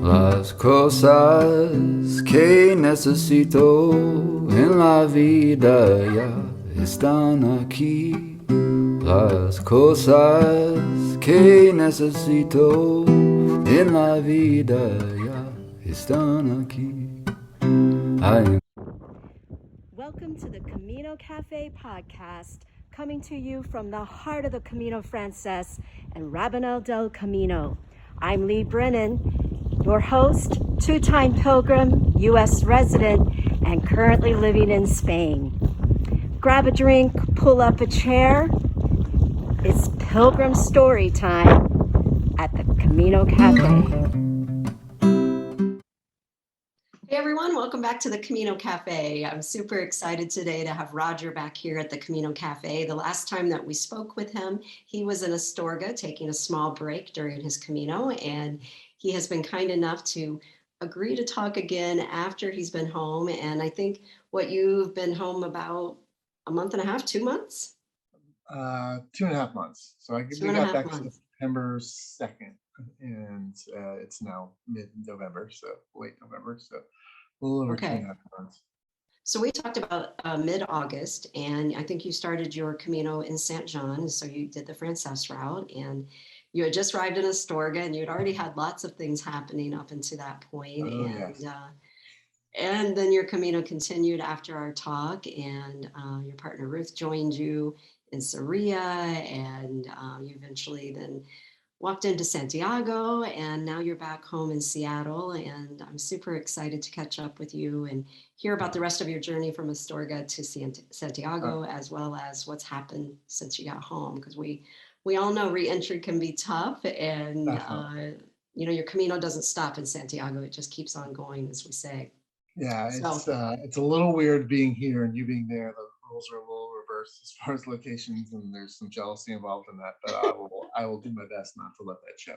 Las cosas que necesito en la vida ya están aquí. Las cosas que necesito en la vida ya están aquí. Welcome to the Camino Cafe podcast, coming to you from the heart of the Camino Frances and Rabanel del Camino. I'm Leigh Brennan, your host, two-time Pilgrim, U.S. resident, and currently living in Spain. Grab a drink, pull up a chair. It's Pilgrim story time at the Camino Cafe. Hey everyone, welcome back to the Camino Cafe. I'm super excited today to have Roger back here at the Camino Cafe. The last time that we spoke with him, he was in Astorga taking a small break during his Camino, and he has been kind enough to agree to talk again after he's been home. And I think you've been home about a month and a half, 2 months? 2.5 months. So we got back September 2nd, and it's now mid-November, so late November, so a little over 2.5 months. So we talked about mid-August, and I think you started your Camino in Saint Jean, so you did the Frances route, and you had just arrived in Astorga, and you'd already had lots of things happening up until that point. And then your Camino continued after our talk, and your partner Ruth joined you in Sarria, and you eventually then walked into Santiago, and now you're back home in Seattle. And I'm super excited to catch up with you and hear about the rest of your journey from Astorga to Santiago, as well as what's happened since you got home, because we all know re-entry can be tough, and your Camino doesn't stop in Santiago. It just keeps on going, as we say. Yeah, it's a little weird being here and you being there. The rules are a little reversed as far as locations, and there's some jealousy involved in that, but I will do my best not to let that show.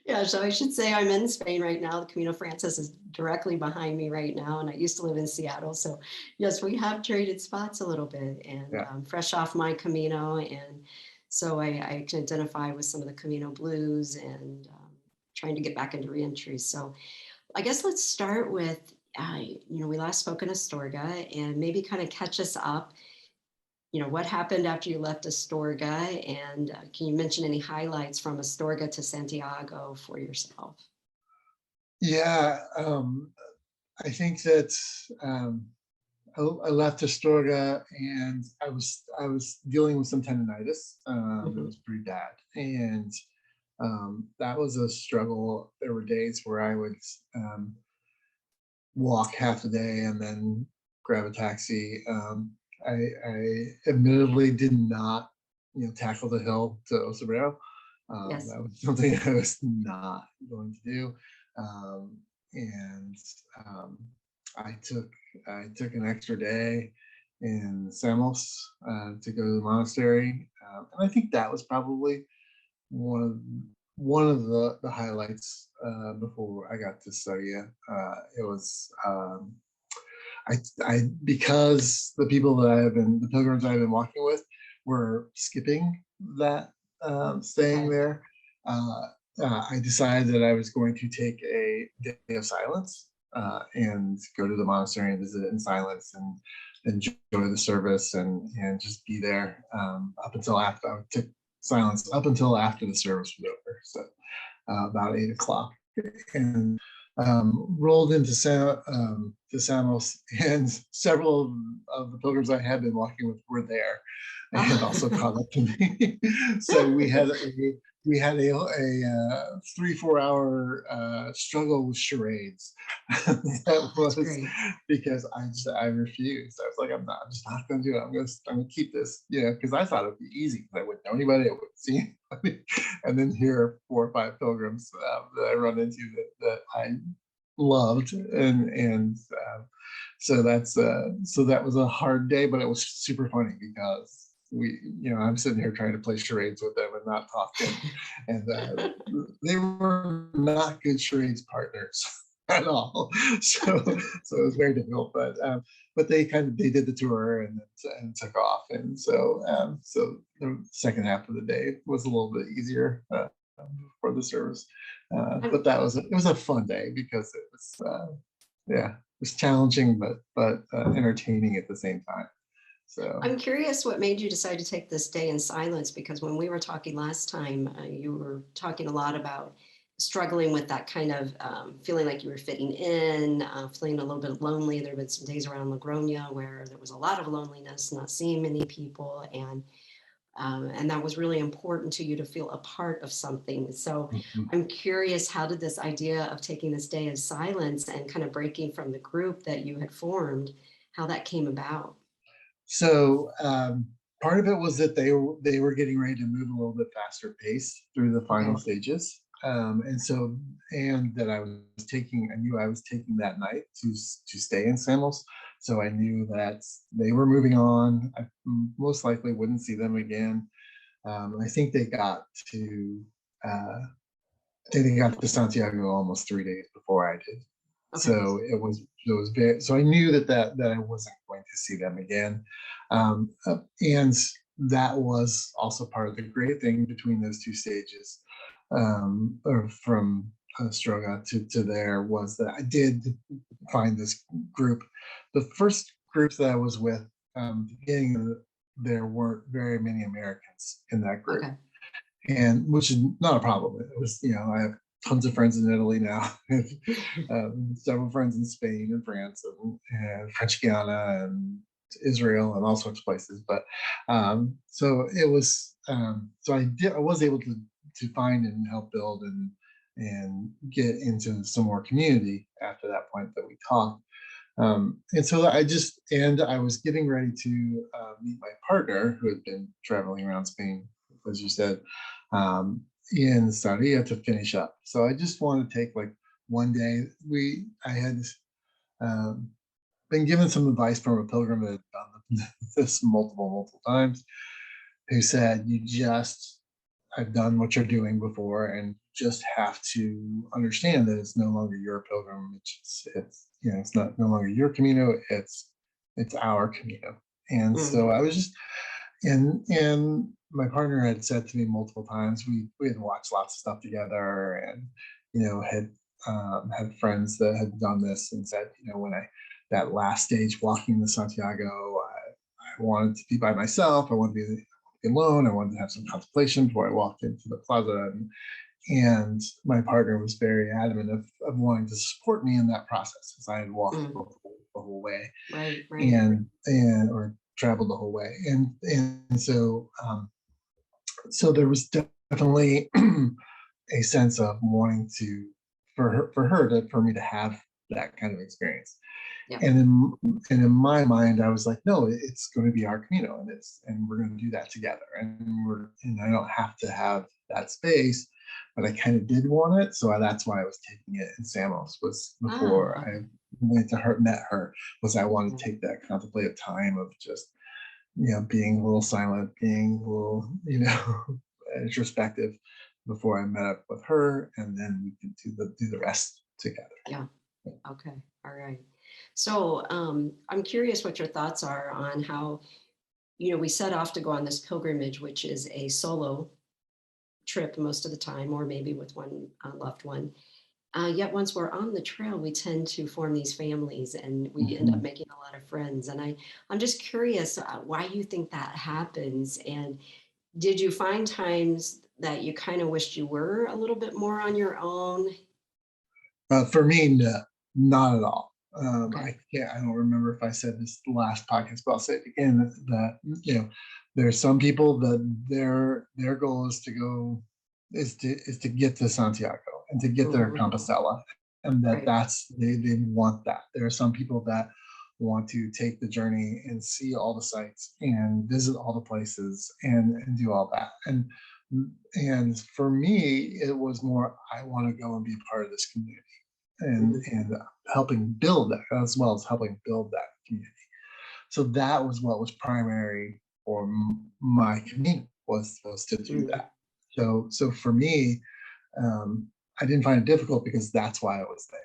Yeah, so I should say I'm in Spain right now. The Camino Frances is directly behind me right now, and I used to live in Seattle. So yes, we have traded spots a little bit, and fresh off my Camino, and so I can identify with some of the Camino blues and trying to get back into reentry. So I guess let's start with, we last spoke in Astorga, and maybe kind of catch us up. What happened after you left Astorga, and can you mention any highlights from Astorga to Santiago for yourself? Yeah, I think that I left Astorga, and I was dealing with some tendonitis. It was pretty bad, and that was a struggle. There were days where I would walk half a day and then grab a taxi. I admittedly did not, tackle the hill to Osobrio. That was something I was not going to do, and I took an extra day in Samos to go to the monastery, and I think that was probably one of the highlights before I got to Sarria. It was because the pilgrims I've been walking with were skipping that staying there. I decided that I was going to take a day of silence and go to the monastery and visit it in silence and enjoy the service and just be there up until after. I took silence up until after the service was over, so about 8 o'clock, and rolled into Samos, and several of the pilgrims I had been walking with were there and also caught up to me. So we had a 3-4 hour struggle with charades. That was great. Because I refused. I was like, I'm just not going to do it. I'm going to keep this, because I thought it would be easy. I wouldn't know anybody. I wouldn't see anybody. And then here are 4 or 5 pilgrims that I run into that I loved, and so that was a hard day, but it was super funny because I'm sitting here trying to play charades with them and not talking, and they were not good charades partners at all. So it was very difficult, but they did the tour and took off, and so the second half of the day was a little bit easier for the service. But it was a fun day because it was it was challenging but entertaining at the same time. So I'm curious what made you decide to take this day in silence, because when we were talking last time, you were talking a lot about struggling with that kind of feeling like you were fitting in, feeling a little bit lonely. There have been some days around Logroño where there was a lot of loneliness, not seeing many people, and that was really important to you to feel a part of something. So I'm curious, how did this idea of taking this day of silence and kind of breaking from the group that you had formed, how that came about? So part of it was that they were getting ready to move a little bit faster pace through the final stages, and that I knew I was taking that night to stay in Samos. So I knew that they were moving on. I most likely wouldn't see them again. I think they got to Santiago almost 3 days before I did. So it was very, so I knew that I wasn't going to see them again. And that was also part of the great thing between those two stages, or from Astorga to there, was that I did find this group. The first group that I was with, beginning, there weren't very many Americans in that group. And which is not a problem. It was, I have tons of friends in Italy now, several friends in Spain and France and French Guiana and Israel and all sorts of places. But so it was, so I was able to find and help build and get into some more community after that point that we talked. And so I was getting ready to meet my partner, who had been traveling around Spain, as you said, in Sarria, to finish up. So I just wanted to take like one day. I had been given some advice from a pilgrim that had done this multiple times, who said, I've done what you're doing before, and just have to understand that it's no longer your pilgrim. It's not no longer your Camino. It's our Camino. And so I was just, and my partner had said to me multiple times, we had watched lots of stuff together, and had friends that had done this, and said, when that last stage walking to Santiago, I wanted to be by myself. I wanted to be alone. I wanted to have some contemplation before I walked into the plaza. And my partner was very adamant of wanting to support me in that process, as I had walked the whole way, or traveled the whole way. And so so there was definitely a sense of wanting for me to have that kind of experience. And in my mind, I was like, no, it's going to be our Camino, and we're going to do that together. And I don't have to have that space, but I kind of did want it. So that's why I was taking it in Samos, was before I went to met her, was I wanted to take that contemplative time of just, being a little silent, being a little, introspective before I met up with her, and then we can do the rest together. Yeah. Okay. All right. So I'm curious what your thoughts are on how, we set off to go on this pilgrimage, which is a solo trip most of the time, or maybe with one loved one. Yet once we're on the trail, we tend to form these families, and we end up making a lot of friends. And I'm just curious why you think that happens. And did you find times that you kind of wished you were a little bit more on your own? For me, no, not at all. I don't remember if I said this last podcast, but I'll say it again, that there's some people that their goal is to get to Santiago and to get their Compostela, and they want that. There are some people that want to take the journey and see all the sites and visit all the places and do all that. And for me, it was more, I want to go and be a part of this community, and helping build that, as well as helping build that community. So that was what was primary for my community, was to do that. So for me, I didn't find it difficult, because that's why I was there.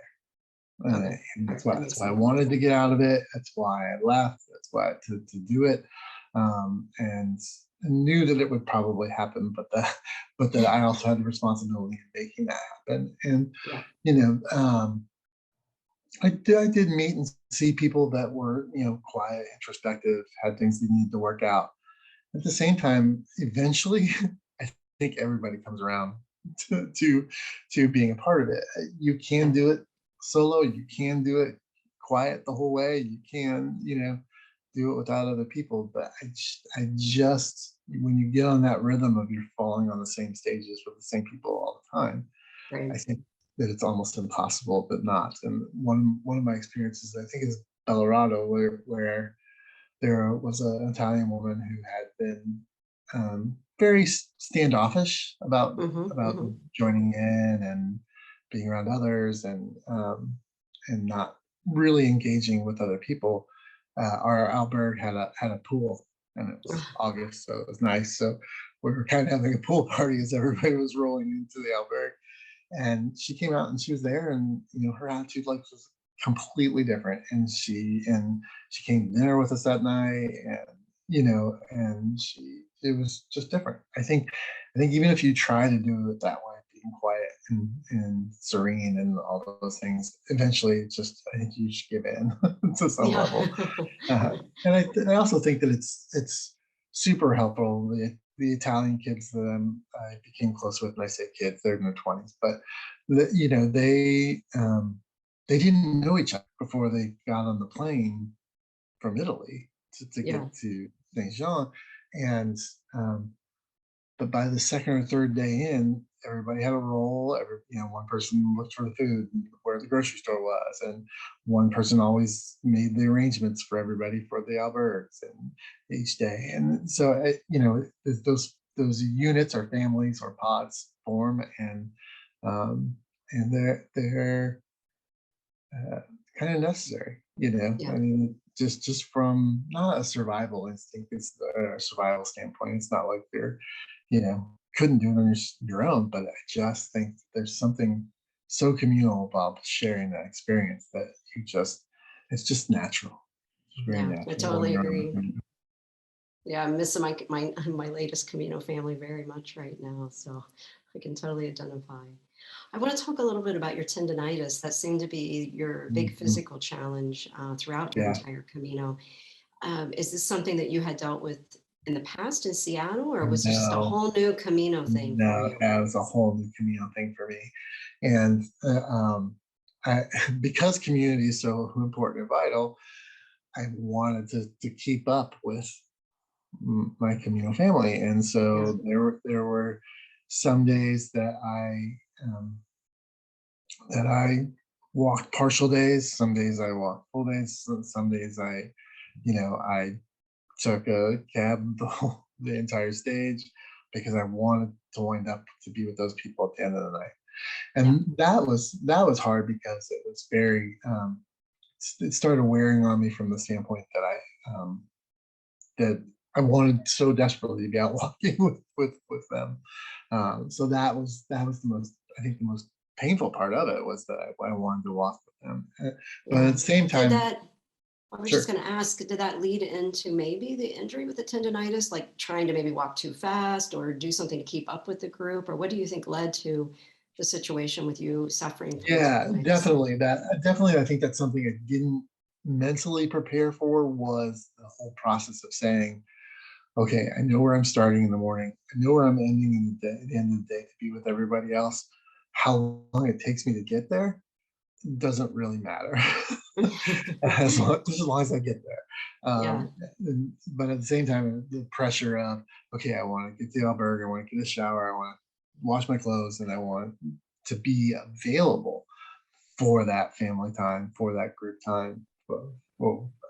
And that's why I wanted to get out of it. That's why I left. That's why to do it. And knew that it would probably happen, but that I also had the responsibility of making that happen. And I did meet and see people that were, quiet, introspective, had things they needed to work out. At the same time, eventually, I think everybody comes around to being a part of it. You can do it solo. You can do it quiet the whole way. You can, do it without other people. But I just, when you get on that rhythm of you're falling on the same stages with the same people all the time, Right. I think that it's almost impossible, but not. And one of my experiences, I think, is Colorado, where there was an Italian woman who had been very standoffish about joining in and being around others, and not really engaging with other people. Our albergue had a pool, and it was August, so it was nice. So we were kind of having a pool party as everybody was rolling into the albergue. And she came out and she was there, and her attitude was completely different. And she came to dinner with us that night, and it was just different. I think even if you try to do it that way, being quiet and serene and all those things, eventually I think you should give in to some level. And I also think that it's super helpful. The Italian kids that I became close with, and I say kids, they're in their 20s, but they didn't know each other before they got on the plane from Italy to get to Saint Jean. And but by the second or third day in, everybody had a role. One person looked for the food, where the grocery store was, and one person always made the arrangements for everybody for the albergues and each day. And so, those units or families or pods form, and they're kind of necessary. I mean, just from not a survival instinct, it's a survival standpoint. It's not like they're couldn't do it on your own, but I just think there's something so communal about sharing that experience that it's just natural. It's very natural. I totally agree. Yeah, I'm missing my latest Camino family very much right now, so I can totally identify. I want to talk a little bit about your tendonitis. That seemed to be your big physical challenge throughout your entire Camino. Is this something that you had dealt with in the past in Seattle, or was it just a whole new Camino thing for you? That was a whole new Camino thing for me. And because community is so important and vital, I wanted to keep up with my Camino family. And so there were some days that I walked partial days. Some days I walked full days. Some days I took a cab the entire stage, because I wanted to wind up to be with those people at the end of the night. And that was hard, because it was very it started wearing on me from the standpoint that I wanted so desperately to be out walking with them. So that was the most painful part of it, was that I wanted to walk with them. But at the same time, I was just going to ask, did that lead into maybe the injury with the tendonitis, like trying to maybe walk too fast or do something to keep up with the group? Or what do you think led to the situation with you suffering from tendonitis? Definitely, I think that's something I didn't mentally prepare for, was the whole process of saying, okay, I know where I'm starting in the morning. I know where I'm ending at the end of the day to be with everybody else. How long it takes me to get there doesn't really matter. as long as I get there. But at the same time, the pressure of, okay, I want to get the albergue, I want to get a shower, I want to wash my clothes, and I want to be available for that family time, for that group time.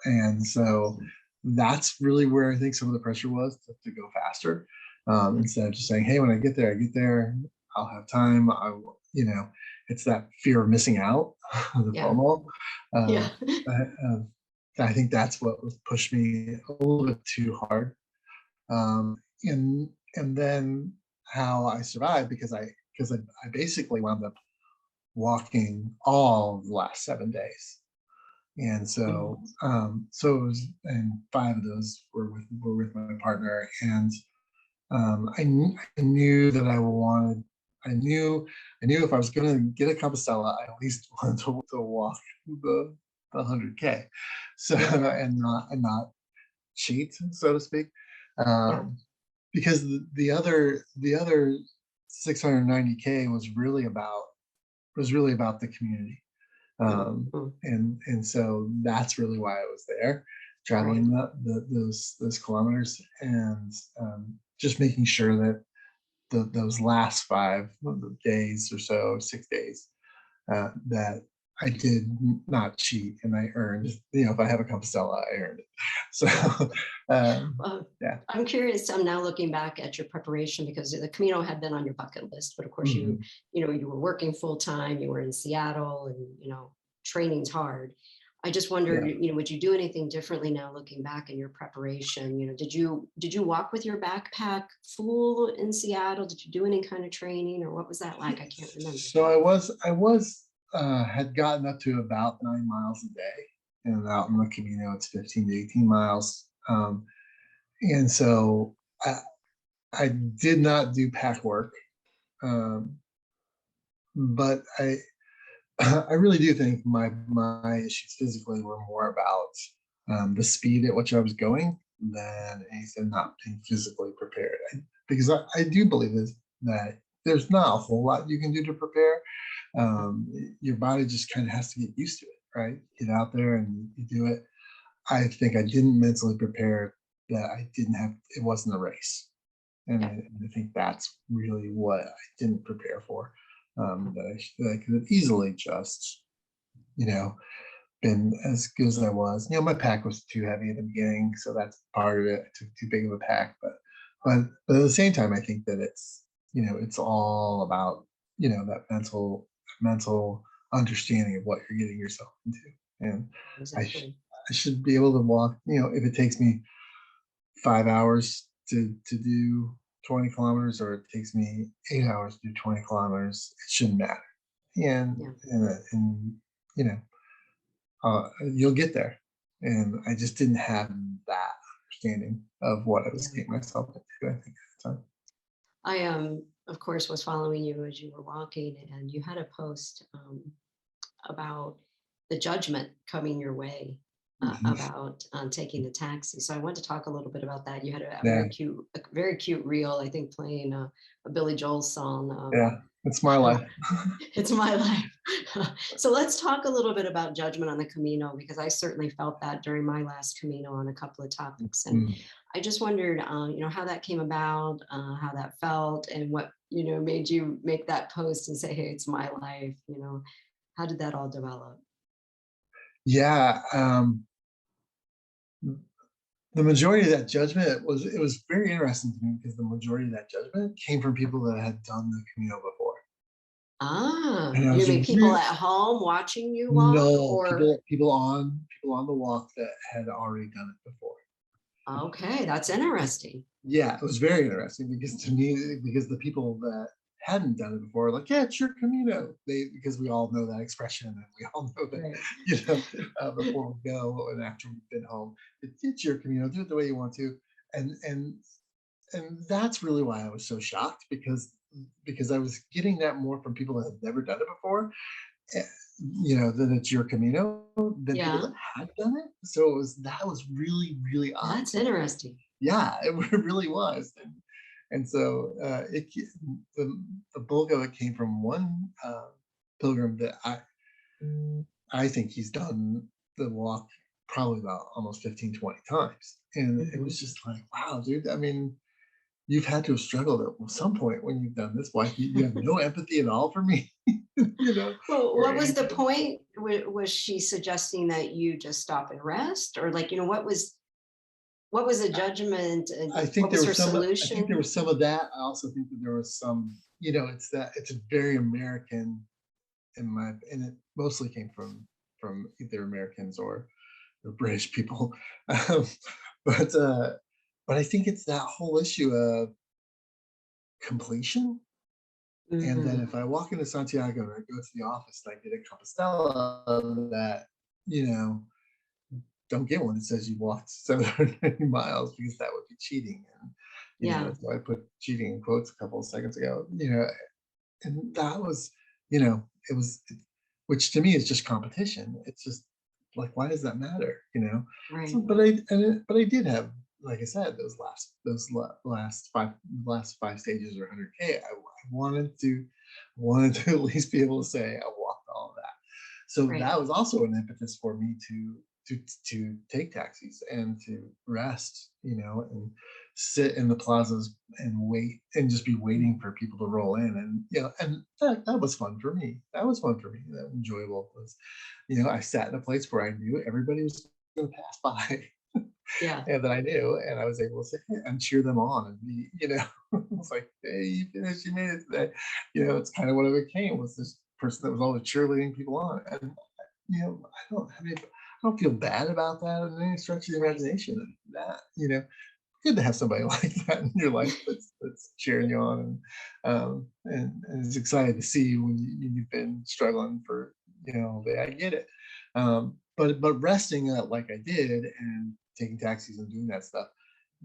And so that's really where I think some of the pressure was, to go faster, instead of just saying, hey, when I get there, I'll have time. It's that fear of missing out, the FOMO. I think that's what pushed me a little bit too hard. And then how I survived, because I basically wound up walking all the last 7 days. And so it was, and 5 of those were with my partner. And I knew that I knew if I was going to get a Compostela, I at least wanted to walk the 100K. So, and not cheat, so to speak. Because the other 690K was really about the community. And so that's really why I was there, traveling those kilometers, and just making sure that those last 5 days or so, 6 days, that I did not cheat, and I earned, if I have a Compostela, I earned it. So I'm curious, I'm now looking back at your preparation, because the Camino had been on your bucket list, but of course you were working full time, you were in Seattle, and training's hard. I just wondered, would you do anything differently now looking back in your preparation? Did you walk with your backpack full in Seattle? Did you do any kind of training, or what was that like? I can't remember. So I had gotten up to about 9 miles a day, and out in the Camino, it's 15 to 18 miles. And so I did not do pack work, but I really do think my issues physically were more about the speed at which I was going than anything, not being physically prepared. Because I do believe that there's not a whole lot you can do to prepare. Your body just kind of has to get used to it, right? Get out there and you do it. I think I didn't mentally prepare that it wasn't a race. And I think that's really what I didn't prepare for. That I could have easily just, been as good as I was. My pack was too heavy at the beginning, so that's part of it. I took too big of a pack, but at the same time, I think that it's all about, that mental understanding of what you're getting yourself into. And exactly. I should be able to walk, if it takes me 5 hours to do 20 kilometers, or it takes me 8 hours to do 20 kilometers, it shouldn't matter. And you'll get there. And I just didn't have that understanding of what I was getting myself into, I think, at the time. I of course was following you as you were walking, and you had a post about the judgment coming your way about taking the taxi. So I want to talk a little bit about that. You had a very cute reel, I think, playing a Billy Joel song. It's my life. It's my life. So let's talk a little bit about judgment on the Camino, because I certainly felt that during my last Camino on a couple of topics. And I just wondered, how that came about, how that felt, and what, made you make that post and say, hey, it's my life. How did that all develop? Yeah. The majority of that judgment was very interesting to me, because the majority of that judgment came from people that had done the Camino before. You mean people at home watching you walk? No, or people on the walk that had already done it before. Okay, that's interesting. Yeah, it was very interesting, because to me, because the people that hadn't done it before, like, yeah, it's your Camino. Because we all know that expression, and we all know that, before we go and after we've been home, it's your Camino. Do it the way you want to, and that's really why I was so shocked, because I was getting that more from people that had never done it before, that it's your Camino, than people that had done it. So that was really, really odd. That's interesting. Yeah, it really was. And so the bulk of it came from one pilgrim that I think he's done the walk probably about almost 15, 20 times. And it was just like, wow, dude, I mean, you've had to have struggled at some point when you've done this. Why you have no empathy at all for me? Well, what was the point? Was she suggesting that you just stop and rest, or what was the judgment? I think there was solution? I think there was some of that. I also think that there was some, it's a very American, and it mostly came from either Americans or British people. But I think it's that whole issue of completion. And then if I walk into Santiago and I go to the office and I get a Compostela, that, don't get one that says you walked 790 miles, because that would be cheating. Yeah. So I put cheating in quotes a couple of seconds ago, and that was, it was, which to me is just competition. It's just like, why does that matter? Right. So, but I did have, like I said, last five stages or 100K. I wanted to at least be able to say I walked all of that. So Right. that was also an impetus for me to take taxis and to rest, and sit in the plazas and wait and just be waiting for people to roll in. And that was fun for me. That was fun for me. That was enjoyable. Was, I sat in a place where I knew everybody was going to pass by. Yeah. And that I knew, and I was able to say, hey, and cheer them on and be, it's like, hey, you finished, you made it today. It's kind of what it became, was this person that was always cheerleading people on. And, I don't feel bad about that in any stretch of the imagination. And that, good to have somebody like that in your life that's cheering you on, and is excited to see you when you've been struggling for, I get it. But resting like I did and taking taxis and doing that stuff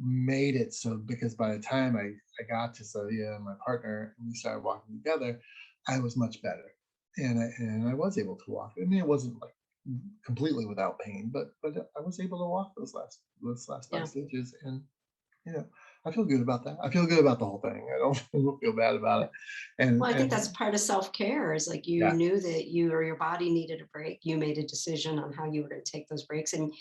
made it so, because by the time I got to Sadia, my partner, and we started walking together, I was much better. And I was able to walk. I mean, it wasn't like completely without pain, but I was able to walk those last Yeah. five stages, and I feel good about that. I feel good about the whole thing. I don't feel bad about it. And Well, I think that's part of self-care, is like, you yeah, knew that you or your body needed a break. You made a decision on how you were going to take those breaks. And,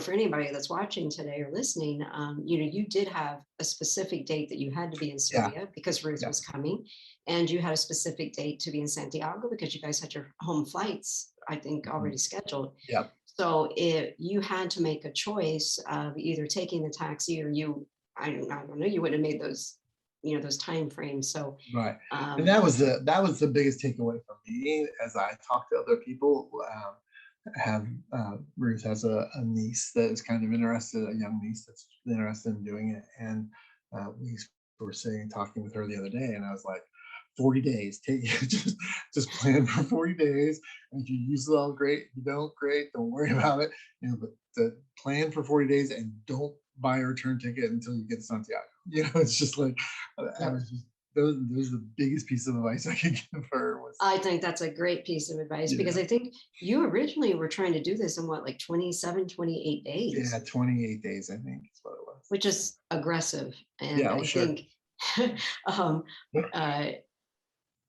for anybody that's watching today or listening, you did have a specific date that you had to be in yeah, Syria because Ruth yeah, was coming. And you had a specific date to be in Santiago because you guys had your home flights, I think, already scheduled. yeah. So you had to make a choice of either taking the taxi, or I don't know, you wouldn't have made those, those time frames. So, Right. And that was the biggest takeaway for me as I talk to other people. Ruth has a niece that is kind of interested, a young niece that's interested in doing it. And we were talking with her the other day, and I was like, 40 days, just plan for 40 days. And if you use it all, great. If you don't, great. Don't worry about it. But the plan for 40 days, and don't buy a return ticket until you get to Santiago. It's just like, I was just, those are the biggest piece of advice I could give her. I think that's a great piece of advice, because I think you originally were trying to do this in what, like 27, 28 days? Yeah, 28 days, I think is what it was. Which is aggressive. And Yeah, I sure. think,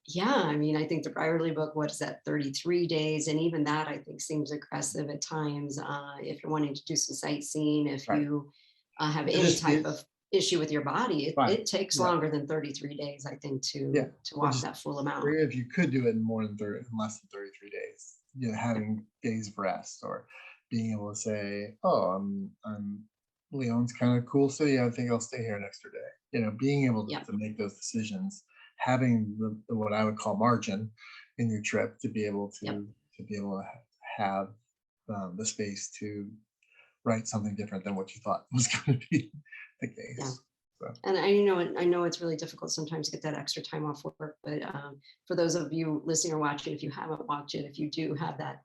yeah, I mean, I think the Brierley book, what is that, 33 days? And even that, I think, seems aggressive at times. If you're wanting to do some sightseeing, if Right. you have any type of issue with your body, Right. it takes longer than 33 days, I think, to walk that full amount. Or if you could do it in less than 33 days, having days of rest, or being able to say, oh, I'm Leon's kind of cool city, I think I'll stay here an extra day. Being able to make those decisions, having the what I would call margin in your trip, to be able to have the space to write something different than what you thought was going to be the case. Yeah. So. And I know it's really difficult sometimes to get that extra time off work, but for those of you listening or watching, if you haven't watched it, if you do have that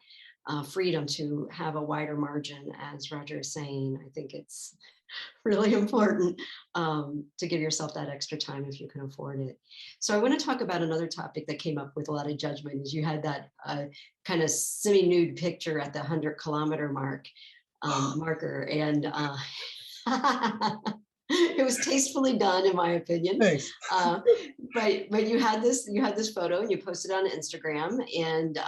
freedom to have a wider margin, as Roger is saying, I think it's really important to give yourself that extra time if you can afford it. So I want to talk about another topic that came up with a lot of judgment, is you had that kind of semi-nude picture at the 100-kilometer marker, and it was tastefully done, in my opinion. Thanks. But you had this photo, and you posted on Instagram, and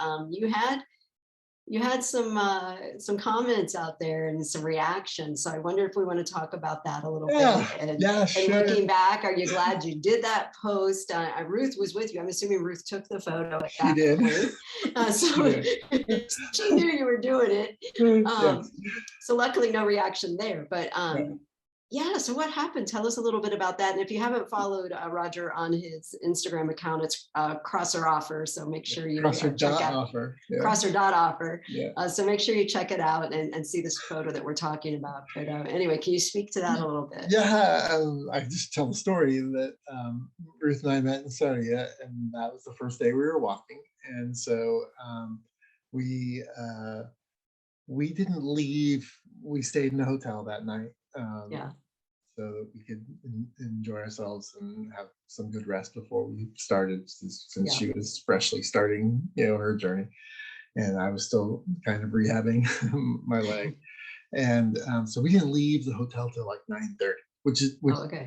you had some comments out there and some reactions. So I wonder if we want to talk about that a little bit. And sure. Looking back, are you glad you did that post? Ruth was with you. I'm assuming Ruth took the photo at that point. So she knew you were doing it. So luckily, no reaction there. But yeah, so what happened? Tell us a little bit about that. And if you haven't followed Roger on his Instagram account, it's Crosser Offer. So make sure you check out Offer. Crosser.offer. Yeah. So make sure you check it out and see this photo that we're talking about. But anyway, can you speak to that a little bit? Yeah, I just tell the story that Ruth and I met in Saudi, and that was the first day we were walking. And so we didn't leave. We stayed in a hotel that night. so that we could enjoy ourselves and have some good rest before we started, since she was freshly starting, her journey, and I was still kind of rehabbing my leg. And so we didn't leave the hotel till like 9:30, which Okay.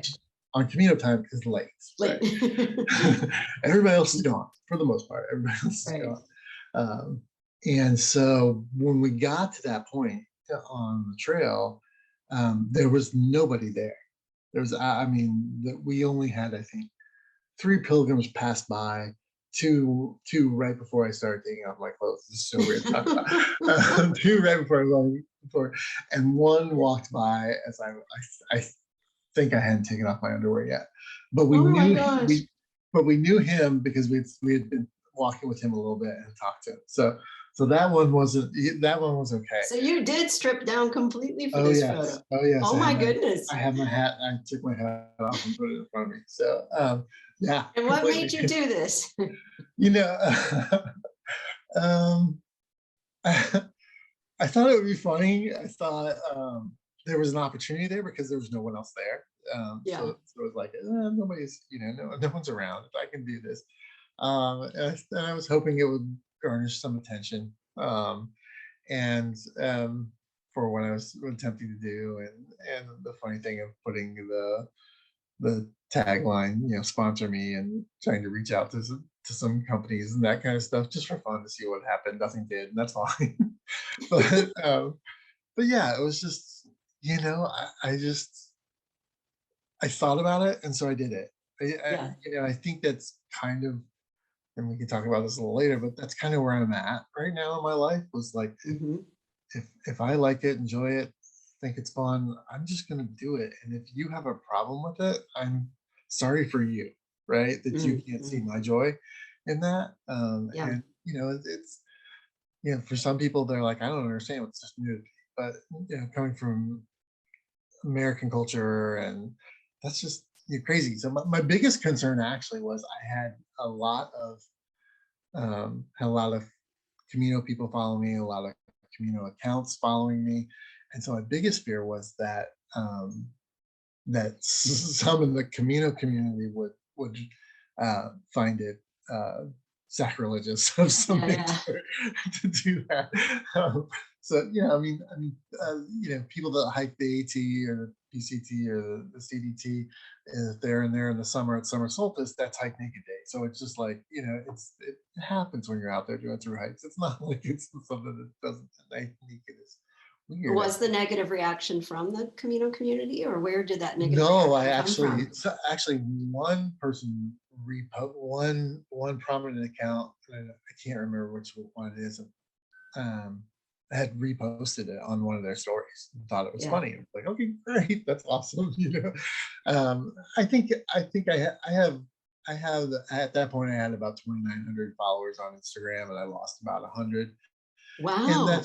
on Camino time is late. Right? Everybody else is gone for the most part. Everybody else is gone. And so when we got to that point on the trail, there was nobody there. We only had, I think, 3 pilgrims pass by. Two right before I started taking off my clothes. This is so weird to talk about. 2 right before I was going before, and 1 walked by as I think I hadn't taken off my underwear yet, but we knew him because we had been walking with him a little bit and talked to him. So that one was okay. So you did strip down completely for this photo. Oh yes. Oh my goodness. I had my hat. I took my hat off and put it in front of me. So yeah. And what made you do this? I thought it would be funny. I thought there was an opportunity there because there was no one else there. So it was like, nobody's, no one's around. If I can do this, and I was hoping it would garnish some attention, and for what I was attempting to do, and the funny thing of putting the tagline, sponsor me, and trying to reach out to some companies and that kind of stuff, just for fun to see what happened. Nothing did, and that's fine. but yeah, it was just, I thought about it, and so I did it. I think that's kind of, and we can talk about this a little later, but that's kind of where I'm at right now in my life. Was like, if I like it, enjoy it, think it's fun, I'm just going to do it. And if you have a problem with it, I'm sorry for you, right? That you can't see my joy in that. And it's, for some people, they're like, I don't understand what's just new. But coming from American culture, and that's just crazy. So my biggest concern actually was I had a lot of Camino people following me, a lot of Camino accounts following me, and so my biggest fear was that that some in the Camino community would find it sacrilegious of some nature to do that. People that hike the AT or the PCT or the CDT, if they're in there in the summer at summer solstice, that's hike naked day. So it's just like, it happens when you're out there doing through hikes. It's not like it's something that doesn't naked is weird. Was the negative reaction from the Camino community, or where did that negative reaction come from? Actually one person one prominent account, I can't remember which one it is, had reposted it on one of their stories and thought it was funny. It was like, okay, great, that's awesome. I think I have at that point I had about 2,900 followers on Instagram, and I lost about 100. Wow.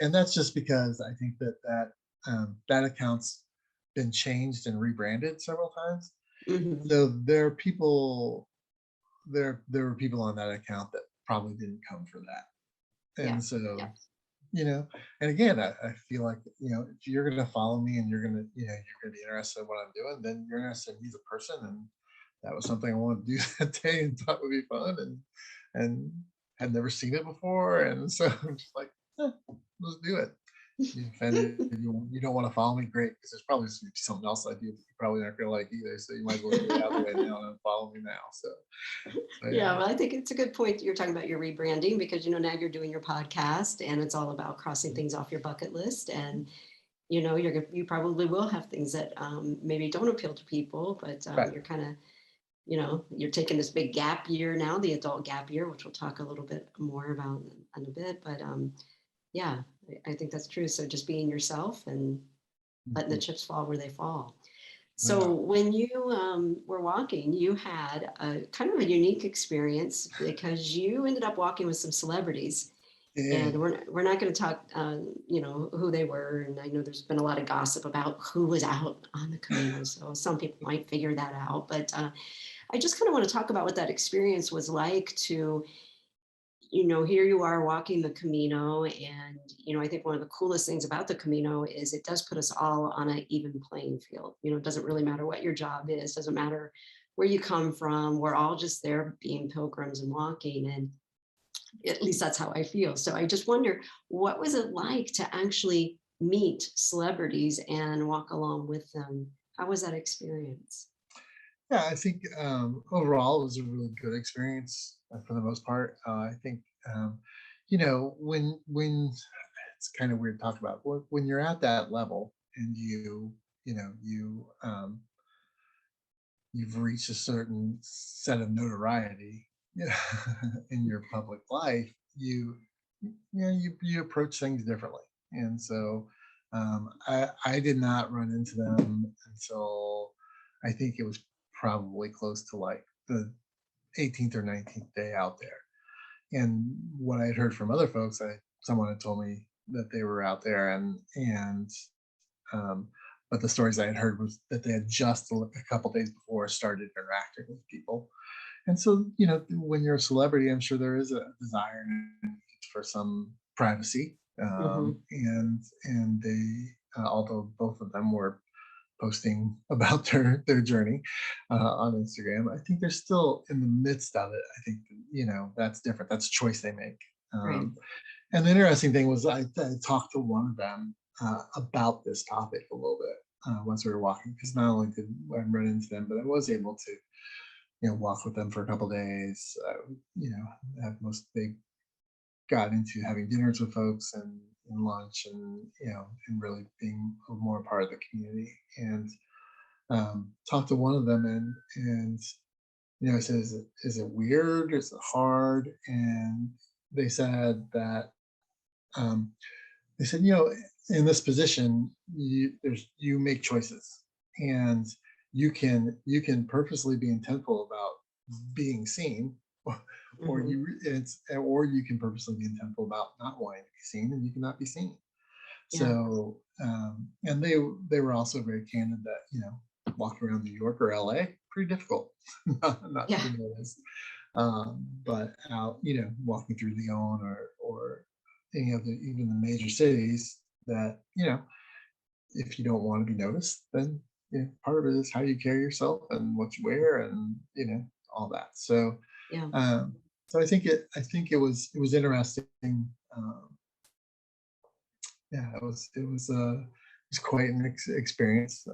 And that's just because I think that account's been changed and rebranded several times. So there were people on that account that probably didn't come for that. And and again, I feel like, if you're going to follow me and you're going to be interested in what I'm doing, then you're interested in me as a person. And that was something I wanted to do that day and thought would be fun, and had never seen it before. And so I'm just like, let's do it. You don't want to follow me, great, because there's probably something else I do that you probably aren't going to like either. So you might as well get out of the way now and follow me now. So well, I think it's a good point that you're talking about your rebranding, because now you're doing your podcast, and it's all about crossing things off your bucket list. And you probably will have things that maybe don't appeal to people, but you're kind of you're taking this big gap year now, the adult gap year, which we'll talk a little bit more about in a bit. But I think that's true. So just being yourself and letting the chips fall where they fall. So when you were walking, you had a kind of a unique experience, because you ended up walking with some celebrities. And we're not going to talk, who they were. And I know there's been a lot of gossip about who was out on the Camino. So some people might figure that out. But I just kind of want to talk about what that experience was like to, here you are walking the Camino, and, I think one of the coolest things about the Camino is it does put us all on an even playing field. It doesn't really matter what your job is, doesn't matter where you come from. We're all just there being pilgrims and walking, and at least that's how I feel. So I just wonder, what was it like to actually meet celebrities and walk along with them? How was that experience? Yeah, I think overall it was a really good experience for the most part. I think when it's kind of weird to talk about when you're at that level and you've reached a certain set of notoriety in your public life, you approach things differently. And so I did not run into them until I think it was probably close to like the 18th or 19th day out there. And what I had heard from other folks, someone had told me that they were out there, and but the stories I had heard was that they had just a couple days before started interacting with people. And so, when you're a celebrity, I'm sure there is a desire for some privacy. And they, although both of them were posting about their journey on Instagram, I think they're still in the midst of it. I think, that's different. That's a choice they make. Right. And the interesting thing was I talked to one of them about this topic a little bit once we were walking, because not only did I run into them, but I was able to, walk with them for a couple of days. They got into having dinners with folks and lunch, and and really being more a part of the community. And talked to one of them, and I said, is it weird? Is it hard? And they said that in this position, you make choices, and you can purposely be intentful about being seen, or you can purposely be intentful about not wanting to be seen, and you cannot be seen. Yeah. So and they were also very candid that walking around New York or LA, pretty difficult not to be noticed. But out walking through Lyon or any of even the major cities, that if you don't want to be noticed, then part of it is how you carry yourself and what you wear, and all that. So so I think it was interesting. It was quite an experience.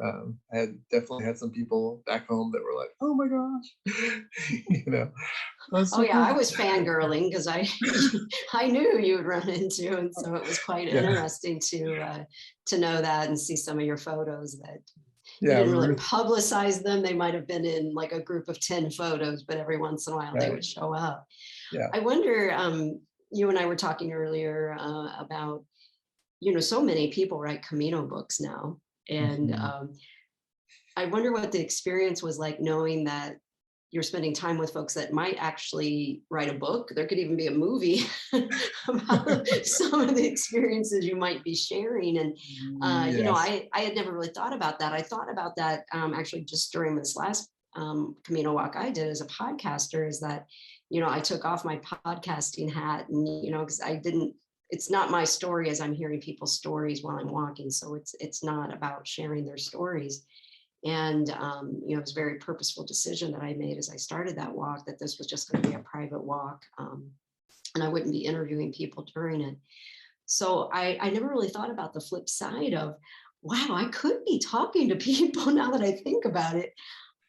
I had definitely had some people back home that were like, "Oh my gosh," Oh yeah, I was fangirling because I knew you would run into, and so it was quite interesting to know that and see some of your photos that you didn't really publicize them. They might have been in like a group of 10 photos, but every once in a while they would show up. Yeah. I wonder, you and I were talking earlier about, so many people write Camino books now. And I wonder what the experience was like, knowing that you're spending time with folks that might actually write a book. There could even be a movie about some of the experiences you might be sharing. And, I had never really thought about that. I thought about that actually just during this last Camino walk I did as a podcaster, is that, I took off my podcasting hat, and, because it's not my story as I'm hearing people's stories while I'm walking. So it's not about sharing their stories. And, it was a very purposeful decision that I made as I started that walk, that this was just going to be a private walk, and I wouldn't be interviewing people during it. So I never really thought about the flip side of, wow, I could be talking to people now that I think about it.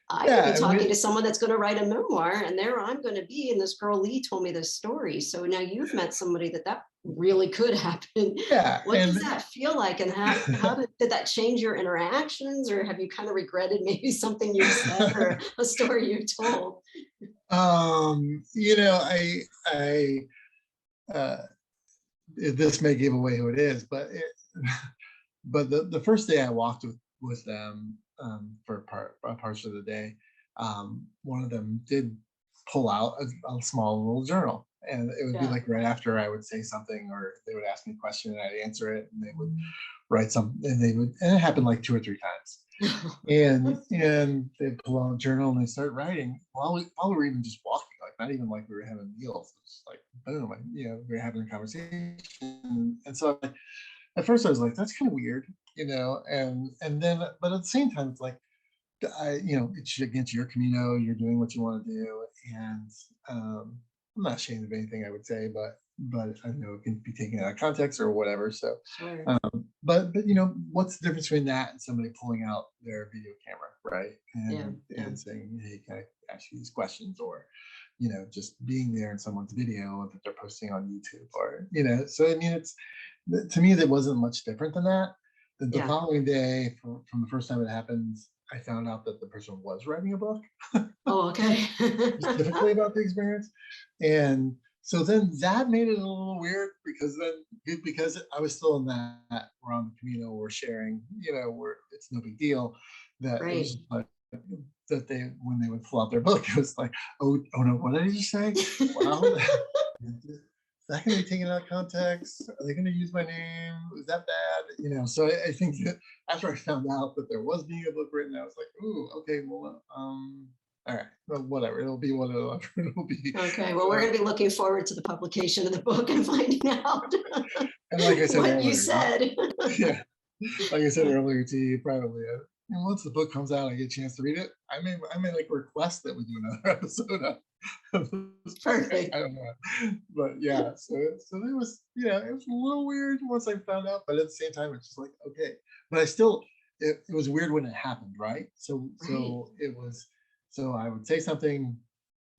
I could be talking to someone that's going to write a memoir, and there I'm going to be. And this girl Leigh told me this story. So now you've met somebody that really could happen. Yeah. What does that feel like? And how did that change your interactions? Or have you kind of regretted maybe something you said or a story you told? This may give away who it is, but the first day I walked with them for parts of the day, one of them did pull out a small little journal, and it would be like right after I would say something, or they would ask me a question and I'd answer it, and they would write something, and it happened like 2 or 3 times. and they'd pull out a journal and they start writing while we were even just walking like not even like we were having meals. It's like boom, like, we were having a conversation, and so at first I was like, that's kind of weird, and then, but at the same time, it's like, it's against your Camino, you're doing what you want to do, and I'm not ashamed of anything I would say, but I know it can be taken out of context or whatever. So, Sure. but what's the difference between that and somebody pulling out their video camera, right? And saying, hey, can I ask you these questions, or just being there in someone's video that they're posting on YouTube, or so I mean, it's, to me, that wasn't much different than that. The following day, from the first time it happened, I found out that the person was writing a book. Oh, okay. Specifically about the experience. And so then that made it a little weird, because I was still in that, we're on the Camino, we're sharing, it's no big deal. That it was just like, that when they would pull out their book, it was like, oh no, what did I just say? Wow. Is that going to be taken out of context? Are they going to use my name? Is that bad? So I think that after I found out that there was being a book written, I was like, ooh, okay, well, all right, well, whatever. It'll be what it'll be. Okay, well, we're going to be looking forward to the publication of the book and finding out and like I said what earlier, you said. Yeah, like I said earlier to you, probably. And once the book comes out, I get a chance to read it. I may like request that we do another episode of this. Perfect. I don't know, but yeah. So it was, it was a little weird once I found out, but at the same time, it's just like, okay. But I still, it was weird when it happened, right? So it was. So I would say something,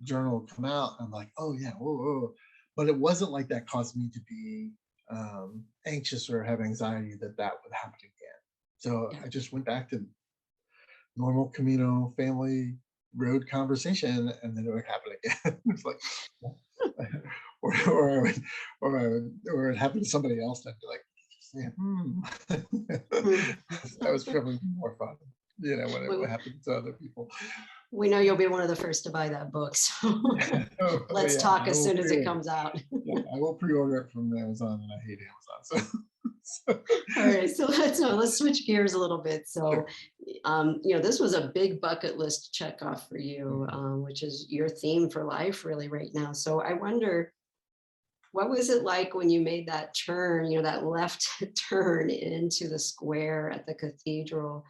journal would come out, I'm like, oh yeah, whoa. But it wasn't like that caused me to be anxious or have anxiety that would happen again. So I just went back to normal Camino family road conversation, and then it would happen again. It's like, or it happened to somebody else, and I'd be like, that was probably more fun, when it would happen to other people. We know you'll be one of the first to buy that book, so let's talk as soon as it comes out. I will pre-order it from Amazon, and I hate Amazon. So. All right, so let's switch gears a little bit. So, Sure. This was a big bucket list check off for you, which is your theme for life, really, right now. So I wonder, what was it like when you made that turn, that left turn into the square at the cathedral?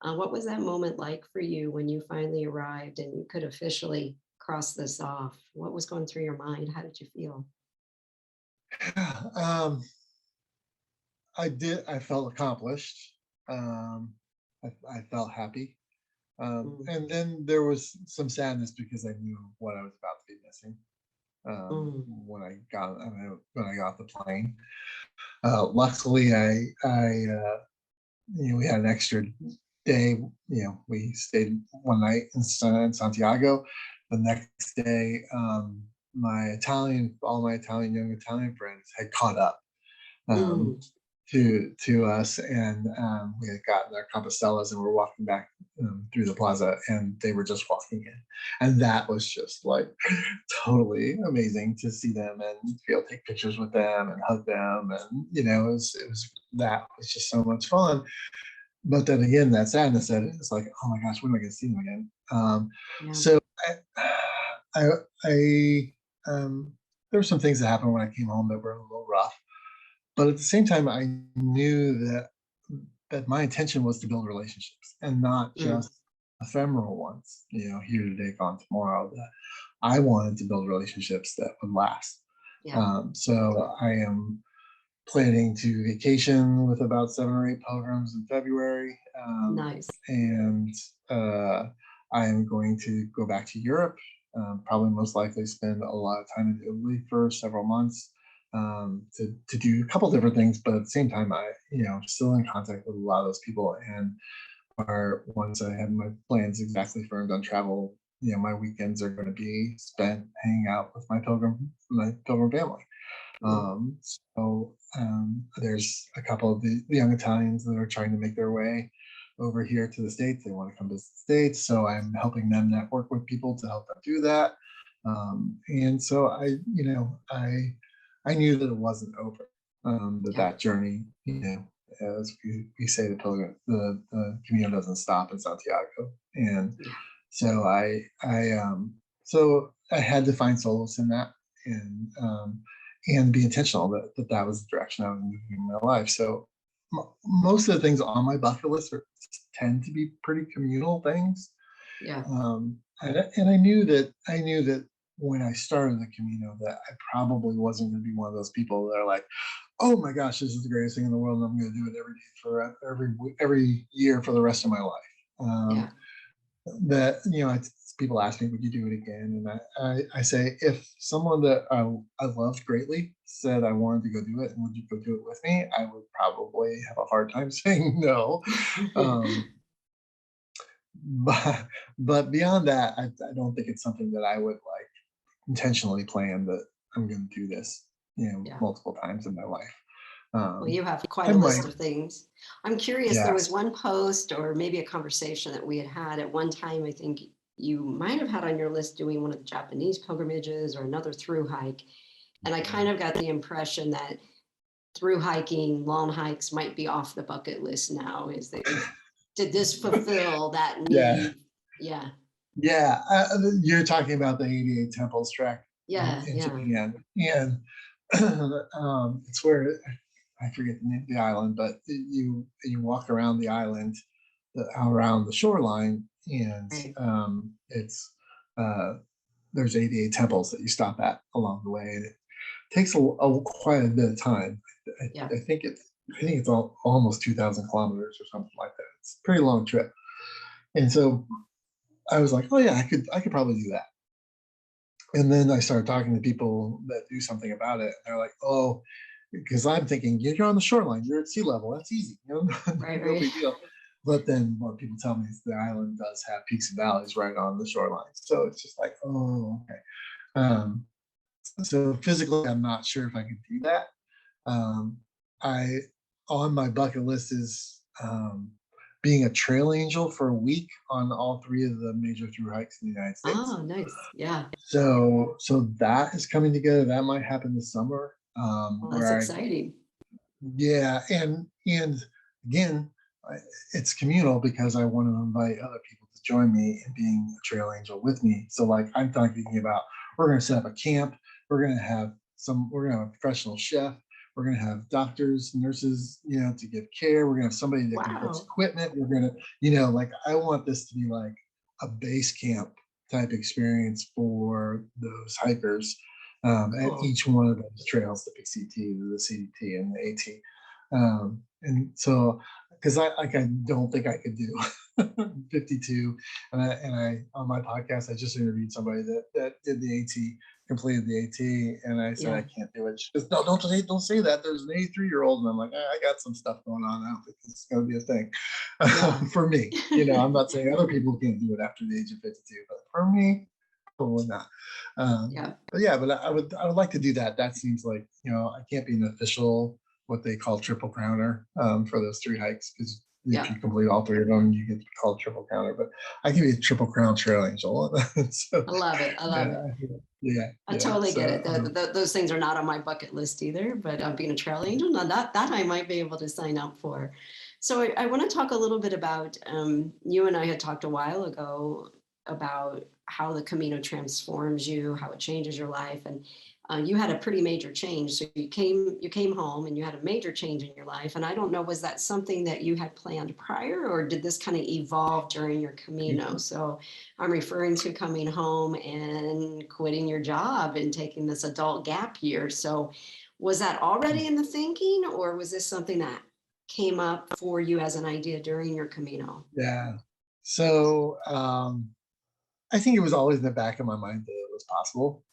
What was that moment like for you when you finally arrived and you could officially cross this off? What was going through your mind? How did you feel? I felt accomplished. I felt happy. And then there was some sadness because I knew what I was about to be missing when I got off the plane. Luckily, we had an extra day. We stayed one night in Santiago. The next day, all my young Italian friends had caught up to us, and we had gotten our Compostelas and we're walking back through the plaza, and they were just walking in, and that was just like totally amazing to see them and be able to take pictures with them and hug them, and it was just so much fun. But then again, that sadness that it's like, oh my gosh, when am I going to see them again? So there were some things that happened when I came home that were a little rough. But at the same time, I knew that my intention was to build relationships, and not just ephemeral ones, here today, gone tomorrow. That I wanted to build relationships that would last. So I am planning to vacation with about 7 or 8 pilgrims in February. Nice. And I am going to go back to Europe, probably most likely spend a lot of time in Italy for several months. To do a couple different things, but at the same time, I'm still in contact with a lot of those people, and once I have my plans exactly firmed on travel, my weekends are going to be spent hanging out with my pilgrim family. There's a couple of the young Italians that are trying to make their way over here to the States. They want to come to the States, so I'm helping them network with people to help them do that. And so I knew that it wasn't over, that journey, as we say, the Camino doesn't stop in Santiago. And so I had to find solace in that, and be intentional that was the direction I was moving in my life. So most of the things on my bucket list tend to be pretty communal things. Yeah. And I knew that when I started the Camino, that I probably wasn't going to be one of those people that are like, oh my gosh, this is the greatest thing in the world, and I'm going to do it every day for every year for the rest of my life. That, people ask me, would you do it again? And I say, if someone that I loved greatly said I wanted to go do it, and would you go do it with me, I would probably have a hard time saying no. But beyond that, I don't think it's something that I would like intentionally plan that I'm going to do this, multiple times in my life. Well, you have quite a list of things. I'm curious, there was one post or maybe a conversation that we had at one time. I think you might have had on your list doing one of the Japanese pilgrimages or another through hike. And I kind of got the impression that through hiking, long hikes might be off the bucket list now. Did this fulfill that need? Yeah. You're talking about the 88 Temples trek in Japan. And it's where, I forget the name of the island, but you walk around the island, around the shoreline, and it's there's 88 temples that you stop at along the way, and it takes quite a bit of time. I think it's almost 2,000 kilometers or something like that. It's a pretty long trip, and so I was like, oh yeah, I could probably do that. And then I started talking to people that do something about it, and they're like, oh, because I'm thinking, you're on the shoreline, you're at sea level, that's easy, no big deal. But then what people tell me is the island does have peaks and valleys right on the shoreline. So it's just like, oh, okay. So physically, I'm not sure if I could do that. On my bucket list is being a trail angel for a week on all 3 of the major through hikes in the United States. Oh, nice. Yeah. So that is coming together. That might happen this summer. That's exciting. Yeah, and again, it's communal because I want to invite other people to join me in being a trail angel with me. So like I'm thinking about, we're going to set up a camp. We're going to have a professional chef. We're going to have doctors, nurses, to give care. We're going to have somebody that can fix equipment. We're going to, I want this to be like a base camp type experience for those hikers. At each one of those trails, the PCT, the CDT, and the AT. And so, because I don't think I could do 52. And I on my podcast, I just interviewed somebody that did the AT, completed the AT, and I said, I can't do it. She goes, no, don't say that. There's an 83-year-old. And I'm like, I got some stuff going on. I don't think it's going to be a thing for me. I'm not saying other people can't do it after the age of 52, but for me, probably not. But I would like to do that. That seems like, I can't be an official, what they call triple crowner for those 3 hikes, because if you complete all 3 of them, you get called triple crowner. But I can be a triple crown trail angel. So, I love it. I totally get it. Those things are not on my bucket list either, but being a trail angel, now that I might be able to sign up for. So I want to talk a little bit about, you and I had talked a while ago about how the Camino transforms you, how it changes your life. And you had a pretty major change. So you came home and you had a major change in your life. And I don't know, was that something that you had planned prior, or did this kind of evolve during your Camino? So I'm referring to coming home and quitting your job and taking this adult gap year. So was that already in the thinking, or was this something that came up for you as an idea during your Camino? Yeah. So I think it was always in the back of my mind that it was possible,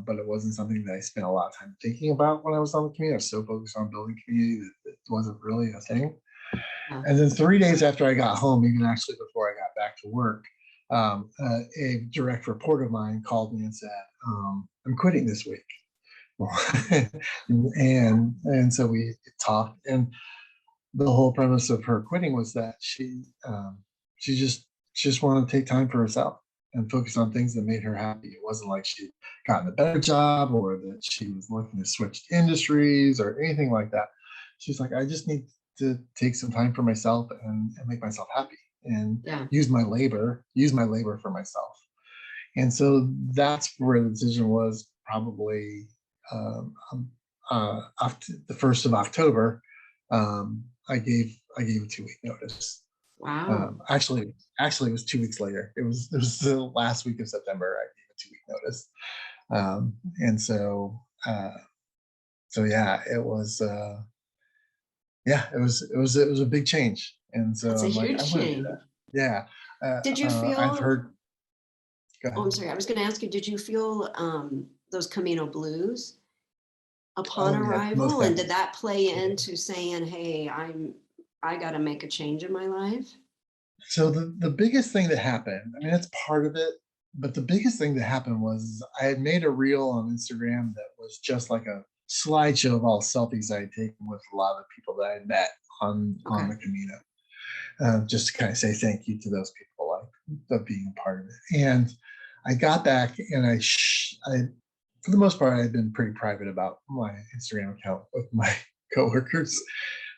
but it wasn't something that I spent a lot of time thinking about when I was on the community. I was so focused on building community that it wasn't really a thing. And then 3 days after I got home, even actually before I got back to work, a direct report of mine called me and said, I'm quitting this week. and so we talked, and the whole premise of her quitting was that she just wanted to take time for herself and focus on things that made her happy. It wasn't like she'd gotten a better job or that she was looking to switch industries or anything like that. She's like, I just need to take some time for myself and make myself happy and use my labor for myself. And so that's where the decision was, probably the 1st of October. I gave a 2-week notice. Wow. Actually, it was 2 weeks later. It was the last week of September. I gave a 2-week notice. And so yeah, it was a big change. And so That's a I'm like, I huge want to do change. that. Yeah. Did you I've feel, heard. Go oh, I'm ahead. sorry, I was going to ask you, did you feel those Camino blues upon Oh yeah, most arrival? And did definitely. that play into saying, hey, I got to make a change in my life? So the biggest thing that happened, I mean, that's part of it, but the biggest thing that happened was I had made a reel on Instagram that was just like a slideshow of all selfies I had taken with a lot of the people that I had met on Okay. the Camino, just to kind of say thank you to those people, like, of being a part of it. And I got back, and I for the most part, I had been pretty private about my Instagram account with my coworkers.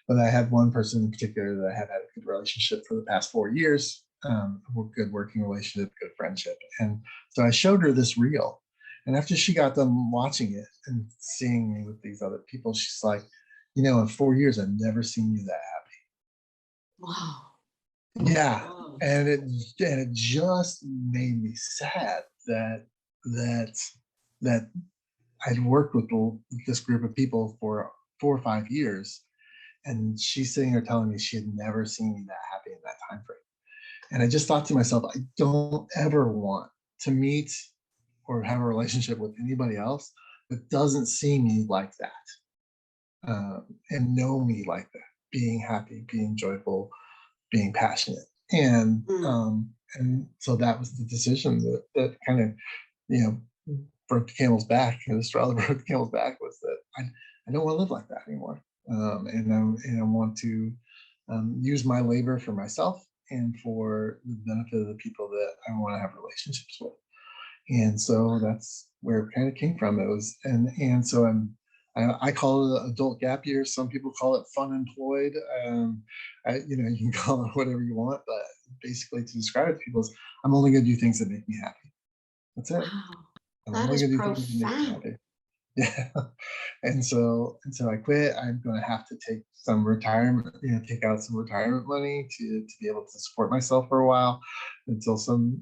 But I had one person in particular that I had had a good relationship for the past 4 years, a good working relationship, good friendship. And so I showed her this reel. And after she got done watching it and seeing me with these other people, she's like, in 4 years, I've never seen you that Wow. happy. Yeah. Wow. And it just made me sad that I'd worked with this group of people for 4 or 5 years. And she's sitting there telling me she had never seen me that happy in that time frame. And I just thought to myself, I don't ever want to meet or have a relationship with anybody else that doesn't see me like that, and know me like that, being happy, being joyful, being passionate. And Mm. so that was the decision that kind of, broke the camel's back. The straw that broke the camel's back was that I don't want to live like that anymore. And I want to use my labor for myself and for the benefit of the people that I want to have relationships with. And so that's where it kind of came from. It was, and so I call it an adult gap year. Some people call it fun employed. You can call it whatever you want, but basically to describe it to people is I'm only going to do things that make me happy. That's it. Wow. I'm That only is going to do things that make me profound. happy. Yeah. And so I quit. I'm going to have to take some retirement, take out some retirement money to be able to support myself for a while until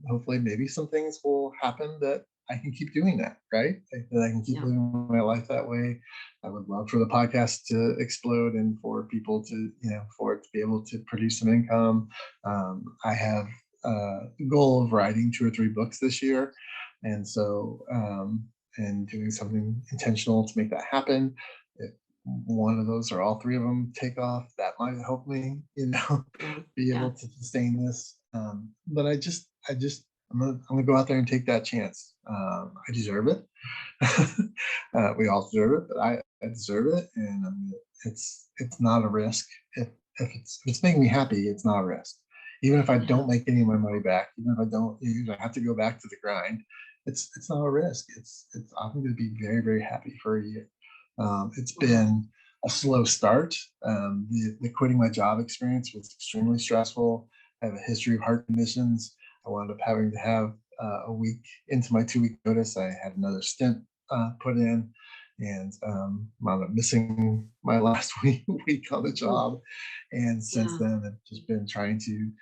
hopefully maybe some things will happen that I can keep doing that, right? That I can keep Yeah. living my life that way. I would love for the podcast to explode and for people to, for it to be able to produce some income. I have the goal of writing 2 or 3 books this year. And so, and doing something intentional to make that happen. If one of those or all 3 of them take off, that might help me, Yeah. be Yeah. able to sustain this. But I'm gonna go out there and take that chance. I deserve it. We all deserve it, but I deserve it, and it's not a risk. If it's making me happy, it's not a risk. Even if I Yeah. don't make any of my money back, even if I don't, I have to go back to the grind. It's not a risk. I'm going to be very, very happy for a year. It's Wow. been a slow start. The quitting my job experience was extremely stressful. I have a history of heart conditions. I wound up having to have a week into my 2-week notice. I had another stent put in, and wound up missing my last week on the job. And since Yeah. then, I've just been trying to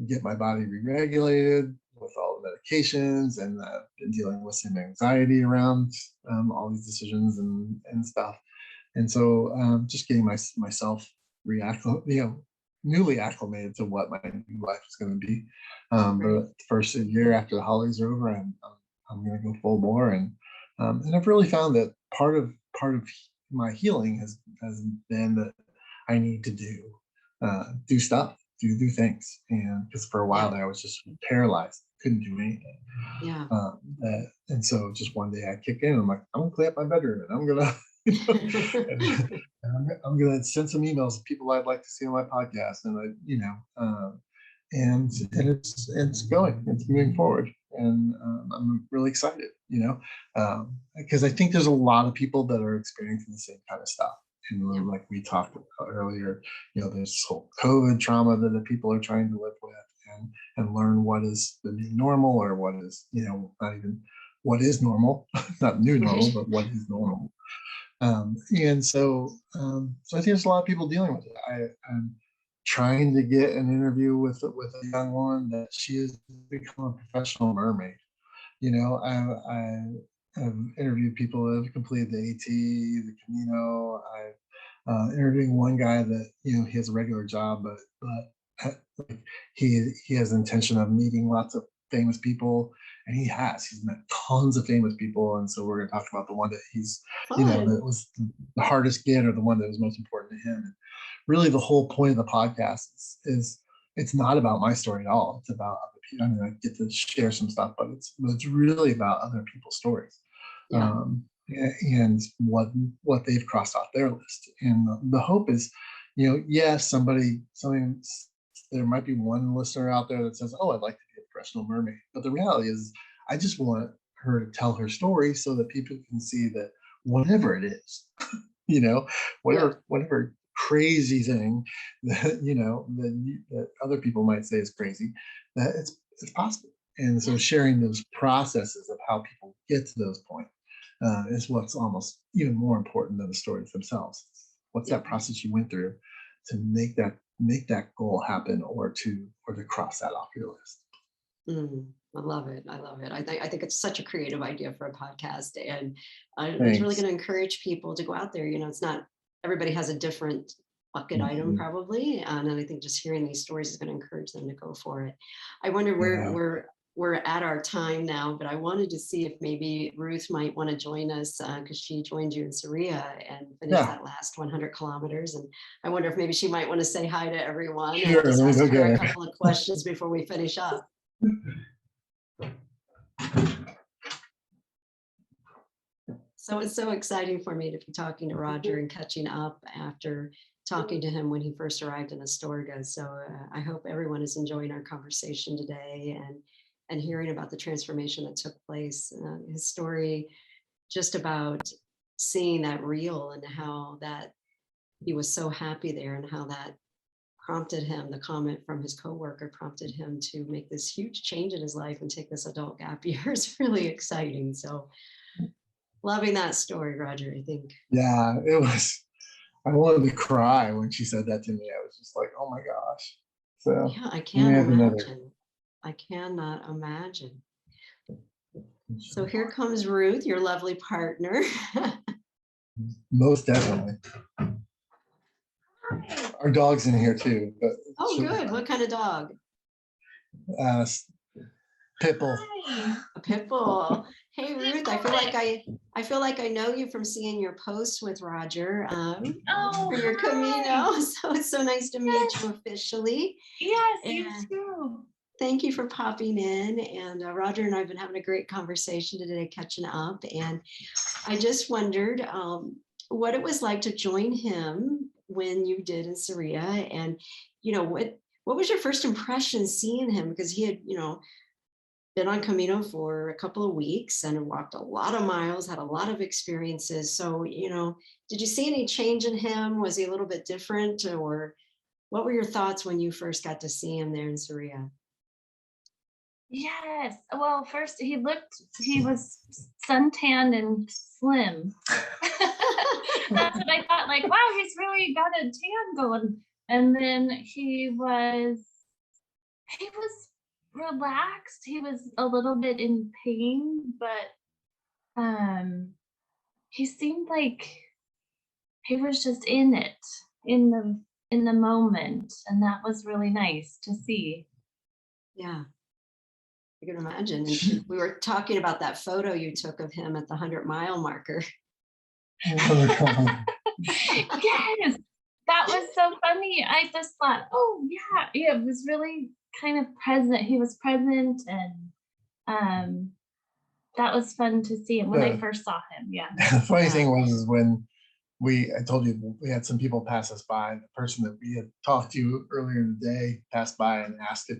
get my body re-regulated with all the medications, and been dealing with some anxiety around all these decisions and stuff. And so just getting myself newly acclimated to what my new life is going to be. But Right. the first year after the holidays are over, I'm going to go full bore, and I've really found that part of my healing has been that I need to do stuff, do things, and because for a while Yeah. there I was just paralyzed, couldn't do anything. Yeah. And so just one day I kick in, and I'm like, I'm gonna clean up my bedroom, and I'm gonna, and I'm gonna send some emails to people I'd like to see on my podcast, and and it's moving forward, and I'm really excited, because I think there's a lot of people that are experiencing the same kind of stuff. Yeah. And like we talked about earlier, there's this whole COVID trauma that the people are trying to live with, and learn what is the new normal, or what is, not even what is normal, not new normal, but what is normal. And so I think there's a lot of people dealing with it. I'm trying to get an interview with a young woman that she has become a professional mermaid. I've interviewed people that have completed the AT, the Camino. I've interviewing one guy that he has a regular job, but he has the intention of meeting lots of famous people, and he's met tons of famous people. And so we're going to talk about the one that he's that was the hardest get, or the one that was most important to him. And really, the whole point of the podcast is it's not about my story at all. It's about other people. I mean, I get to share some stuff, but it's really about other people's stories. Yeah. And what they've crossed off their list. And the hope is, yes, there might be one listener out there that says, "Oh, I'd like to be a professional mermaid." But the reality is, I just want her to tell her story so that people can see that whatever it is, whatever crazy thing that that other people might say is crazy, that it's possible. And so sharing those processes of how people get to those points is what's almost even more important than the stories themselves. What's that process you went through to make that goal happen, or to cross that off your list? I love it. I think it's such a creative idea for a podcast, and it's really going to encourage people to go out there. It's not everybody has a different bucket item probably, and I think just hearing these stories is going to encourage them to go for it. I wonder where we're at our time now, but I wanted to see if maybe Ruth might want to join us, because she joined you in Sarria and finished that last 100 kilometers. And I wonder if maybe she might want to say hi to everyone and just ask her a couple of questions before we finish up. So it's so exciting for me to be talking to Roger and catching up after talking to him when he first arrived in Astorga. So I hope everyone is enjoying our conversation today and hearing about the transformation that took place. His story, just about seeing that reel and how that he was so happy there, and how that prompted him, the comment from his coworker prompted him to make this huge change in his life and take this adult gap year is really exciting. So loving that story, Roger, I think. Yeah, it was. I wanted to cry when she said that to me. I was just like, oh my gosh. So yeah, I can't imagine. I cannot imagine. So here comes Ruth, your lovely partner. Most definitely. Our dog's in here too. But good. What kind of dog? Pit bull. A pit bull. Hey Ruth, I feel like I know you from seeing your posts with Roger for your Camino. So it's so nice to meet you officially. Yes, you too. Thank you for popping in. And Roger and I have been having a great conversation today, catching up. And I just wondered what it was like to join him when you did in Sarria. And, what was your first impression seeing him? Because he had, been on Camino for a couple of weeks and walked a lot of miles, had a lot of experiences. So, did you see any change in him? Was he a little bit different? Or what were your thoughts when you first got to see him there in Sarria? Yes. Well, first he was suntanned and slim. That's what I thought, like, wow, he's really got a tan going. And then he was relaxed. He was a little bit in pain, but he seemed like he was just in it, in the moment. And that was really nice to see. Yeah. I can imagine. And we were talking about that photo you took of him at the 100-mile marker. Yes, that was so funny. I just thought, oh yeah, it was really kind of present. He was present, and that was fun to see him when I first saw him. Yeah. The funny thing was when I told you we had some people pass us by. The person that we had talked to earlier in the day passed by and asked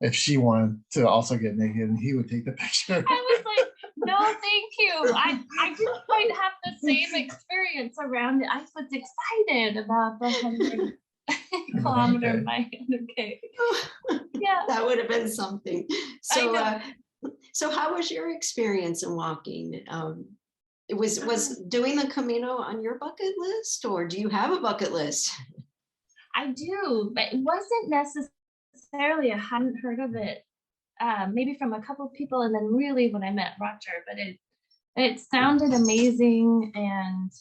if she wanted to also get naked, and he would take the picture. I was like, no, thank you. I didn't quite have the same experience around it. I was excited about the 100 kilometer Okay. by 100K. Yeah. That would have been something. So, know. so how was your experience in walking? Was doing the Camino on your bucket list, or do you have a bucket list? I do, but it wasn't necessarily, I hadn't heard of it, maybe from a couple of people, and then really when I met Roger, but it sounded amazing, and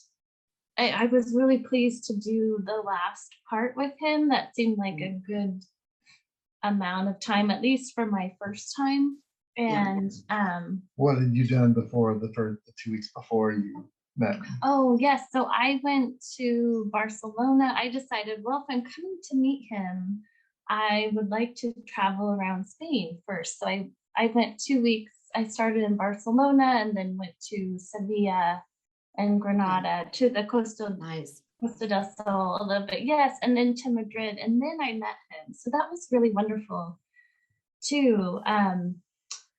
I was really pleased to do the last part with him. That seemed like a good amount of time, at least for my first time. And what had you done before the 2 weeks before you met? Oh yes, so I went to Barcelona. I decided, well, if I'm coming to meet him, I would like to travel around Spain first. So I went 2 weeks. I started in Barcelona and then went to Sevilla and Granada, to the Costa del Sol a little bit, yes, and then to Madrid, and then I met him. So that was really wonderful too.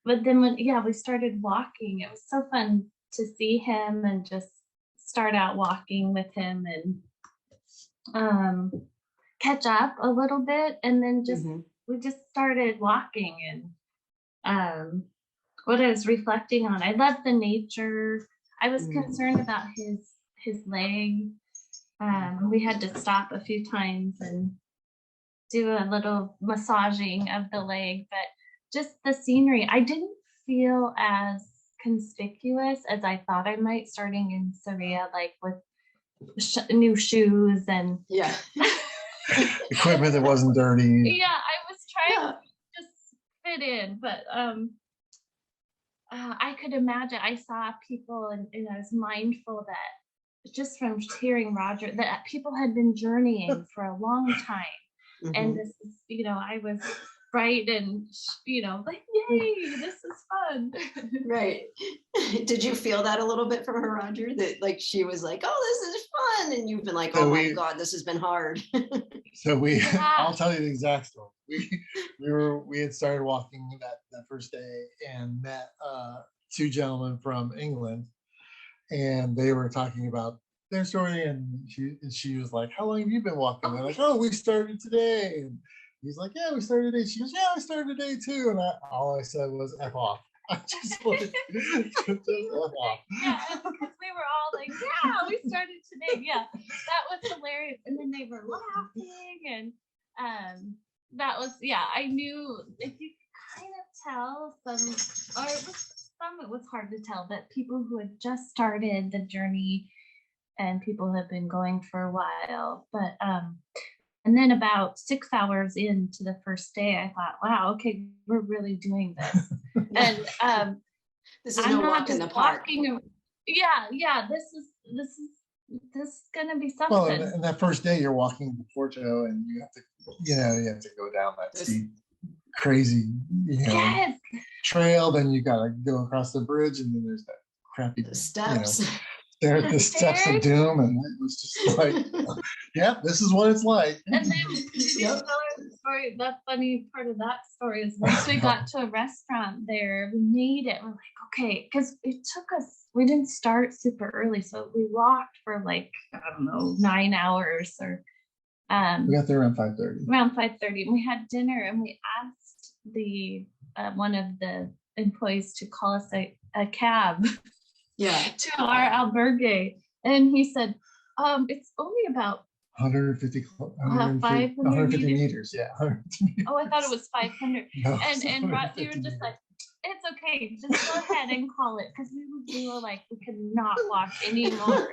But then when we started walking, it was so fun to see him and just start out walking with him and catch up a little bit, and then we just started walking. And what I was reflecting on, I love the nature. I was concerned about his leg. We had to stop a few times and do a little massaging of the leg, but just the scenery. I didn't feel as conspicuous as I thought I might starting in Sevilla, like with new shoes and equipment that wasn't dirty. Yeah, I was trying to just fit in, but I could imagine. I saw people, and I was mindful that just from hearing Roger, that people had been journeying for a long time. And this is, I was bright and, like, yay, this is fun. Right. Did you feel that a little bit from her, Roger? That like she was like, oh, this is fun. And you've been like, oh my God, this has been hard. So I'll tell you the exact story. We had started walking that first day and met two gentlemen from England, and they were talking about their story, and she was like, how long have you been walking? They're like, oh, we started today. And he's like, yeah, we started today. She goes, yeah, I started today too. And all I said was F off. I just wanted to F off. Yeah, because we were all like, yeah, we started today. Yeah, that was hilarious. And then they were laughing, and that was, I knew if you kind of tell it was hard to tell, but people who had just started the journey and people have been going for a while. But and then about 6 hours into the first day, I thought, wow, okay, we're really doing this. And this is no walk in the park. This is gonna be something. Well, and that first day you're walking the Porto, and you have to go down that steep, crazy, trail. Then you gotta go across the bridge, and then there's that crappy steps. There at the steps of doom, and it was just like, yeah, this is what it's like. And then tell her the story. The funny part of that story is once we got to a restaurant there, we made it. We're like, okay, because it took us. We didn't start super early, so we walked for like 9 hours or. We got there around 5:30. Around 5:30, and we had dinner, and we asked the one of the employees to call us a cab. To our albergue, and he said, it's only about 150 meters. Yeah. 150 meters. Oh, I thought it was 500. No, and Roger, you were just like, it's okay, just go ahead and call it, because we were like, we could not walk anymore,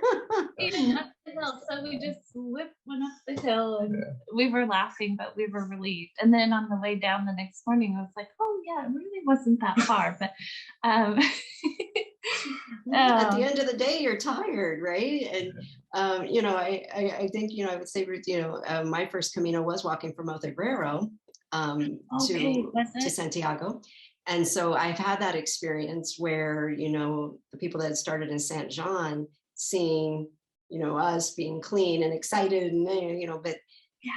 even up the hill. So we just went up the hill, and we were laughing, but we were relieved. And then on the way down the next morning, I was like, oh yeah, it really wasn't that far. But at the end of the day, you're tired, right? And I think I would say, Ruth, my first Camino was walking from Montegrero to Santiago. And so I've had that experience where, the people that had started in Saint Jean, seeing, us being clean and excited, and, but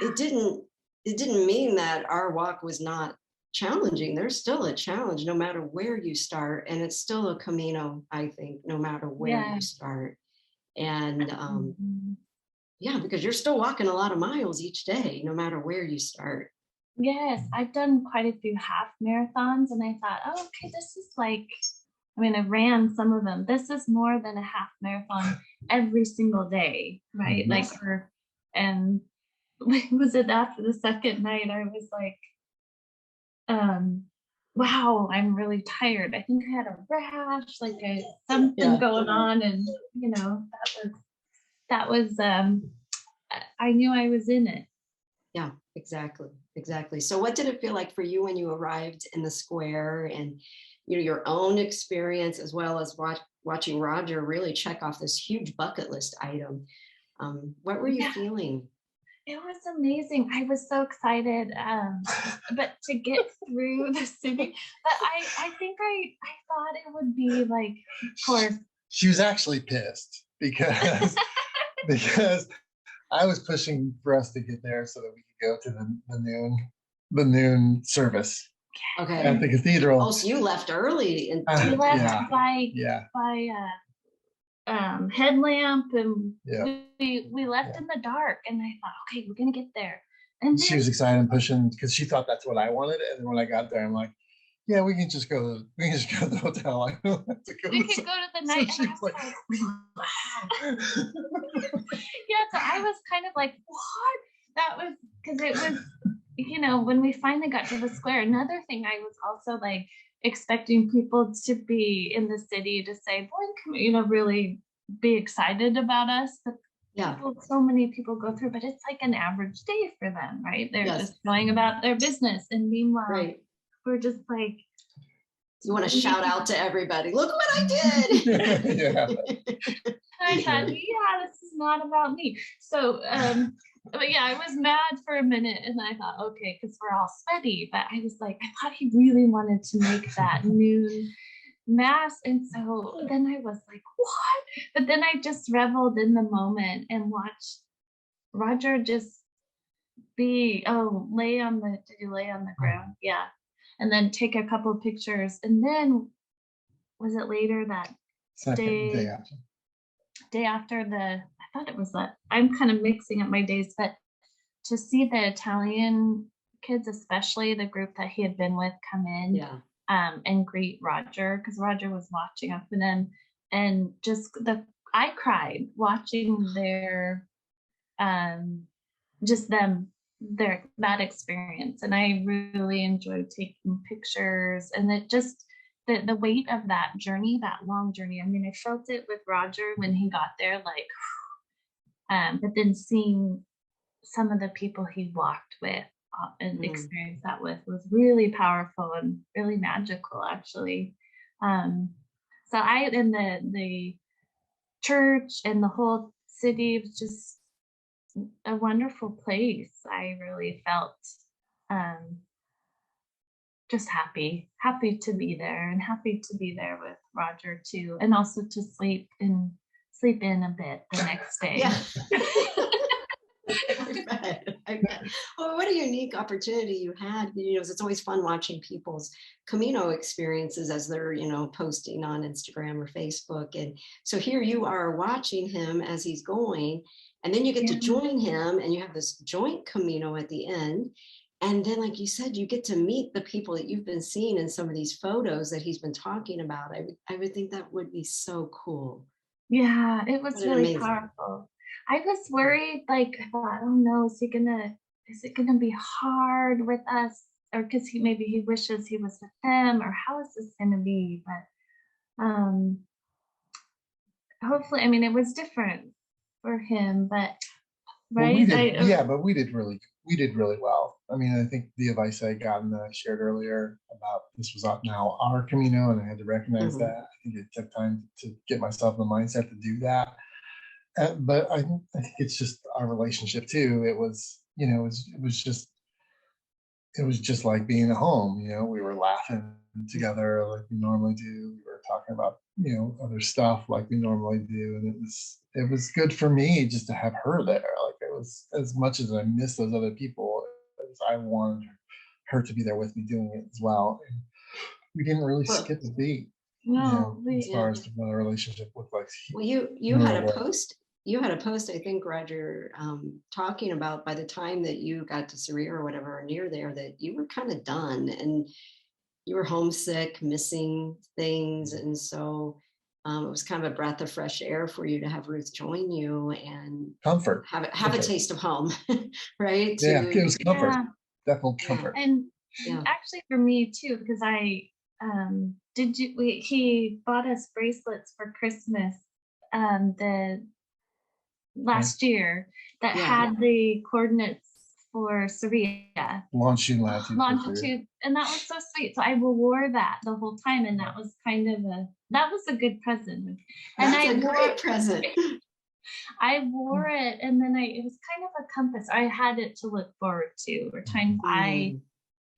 it didn't mean that our walk was not challenging. There's still a challenge no matter where you start. And it's still a Camino, I think, no matter where you start. And Yeah, because you're still walking a lot of miles each day, no matter where you start. Yes, I've done quite a few half marathons, and I thought, oh, okay, this is like, I mean, I ran some of them. This is more than a half marathon every single day, right? Mhm. Like and was it after the second night, I was like, wow, I'm really tired. I think I had a rash, like something going on, and that was I knew I was in it. Yeah, exactly. So what did it feel like for you when you arrived in the square, and your own experience, as well as watching Roger really check off this huge bucket list item? What were you Yeah, feeling? it was amazing. I was so excited, but to get through the city, but I think I thought it would be like, of course. She was actually pissed because because I was pushing for us to get there so that we could go to the noon service at the cathedral. Oh, so you left early. We left yeah. by headlamp, and Yeah. we left in the dark, and I thought, okay, we're gonna get there. And she was excited and pushing because she thought that's what I wanted. And then when I got there, I'm like, yeah, we can just go to the hotel. I don't have to go. We could go to the night. So she was like, yeah, so I was kind of like, what? That was because it was, when we finally got to the square. Another thing, I was also like expecting people to be in the city to say, boy, really be excited about us. But so many people go through, but it's like an average day for them, right? They're just going about their business, and meanwhile, we're just like, you want to shout out to everybody, look what I did. Yeah. I thought, this is not about me. So, but yeah, I was mad for a minute, and I thought, okay, because we're all sweaty, but I was like, I thought he really wanted to make that noon mass. And so then I was like, what? But then I just reveled in the moment and watched Roger just lay on the ground? Yeah. And then take a couple of pictures. And then was it later that day after I thought it was I'm kind of mixing up my days, but to see the Italian kids, especially the group that he had been with, come in and greet Roger, because Roger was watching up, and just I cried watching their just them that experience, and I really enjoyed taking pictures, and it just the weight of that journey, that long journey. I mean, I felt it with Roger when he got there, like, but then seeing some of the people he walked with and experienced that with was really powerful and really magical, actually. So and the church and the whole city was just a wonderful place. I really felt just happy to be there, and happy to be there with Roger too, and also to sleep in a bit the next day. I bet. Well, what a unique opportunity you had. It's always fun watching people's Camino experiences as they're, posting on Instagram or Facebook. And so here you are watching him as he's going, and then you get to join him, and you have this joint Camino at the end. And then, like you said, you get to meet the people that you've been seeing in some of these photos that he's been talking about. I would think that would be so cool. Yeah, it was really powerful. I was worried, like, I thought, oh no, is it gonna be hard with us? Or because he wishes he was with them, or how is this gonna be? But hopefully, I mean, it was different for him, but right? But we did really well. I mean, I think the advice I got and that I shared earlier about this was now our Camino, and I had to recognize that. I think it took time to get myself in the mindset to do that. But I think it's just our relationship too. It was, it was just like being at home. We were laughing together like we normally do. We were talking about, other stuff like we normally do, and it was good for me just to have her there. Like, it was, as much as I miss those other people, as I wanted her to be there with me doing it as well. And we didn't really skip a beat. No, as far as what our relationship looked like. Well, you had a post. you had a post, I think, Roger, talking about by the time that you got to Syria or whatever, or near there, that you were kind of done and you were homesick, missing things. And so it was kind of a breath of fresh air for you to have Ruth join you and comfort, have a taste of home, right? Yeah, it was comfort, definitely comfort. And actually for me too, because he bought us bracelets for Christmas the last year that had the coordinates for Syria. Longitude, and that was so sweet. So I wore that the whole time, and that was kind of a good present. And that's a great present. I wore it, and then it was kind of a compass. I had it to look forward to, or times I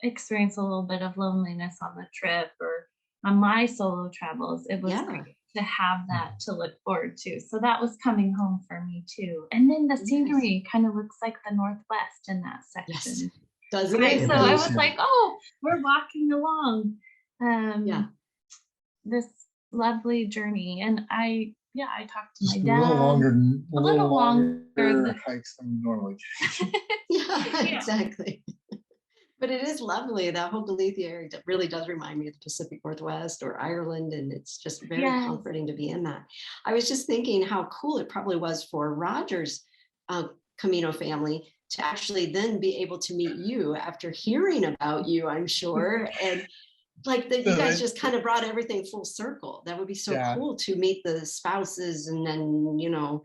experienced a little bit of loneliness on the trip or on my solo travels. It was great to have that to look forward to. So that was coming home for me too. And then the scenery kind of looks like the Northwest in that section. Yes. Doesn't it? So I was like, oh, we're walking along this lovely journey. And I talked to my dad. A little longer hikes than normally. Exactly. But it is lovely. That whole Galicia area really does remind me of the Pacific Northwest or Ireland, and it's just very comforting to be in that. I was just thinking how cool it probably was for Roger's Camino family to actually then be able to meet you after hearing about you, I'm sure. And like that you guys just kind of brought everything full circle. That would be so cool to meet the spouses and then,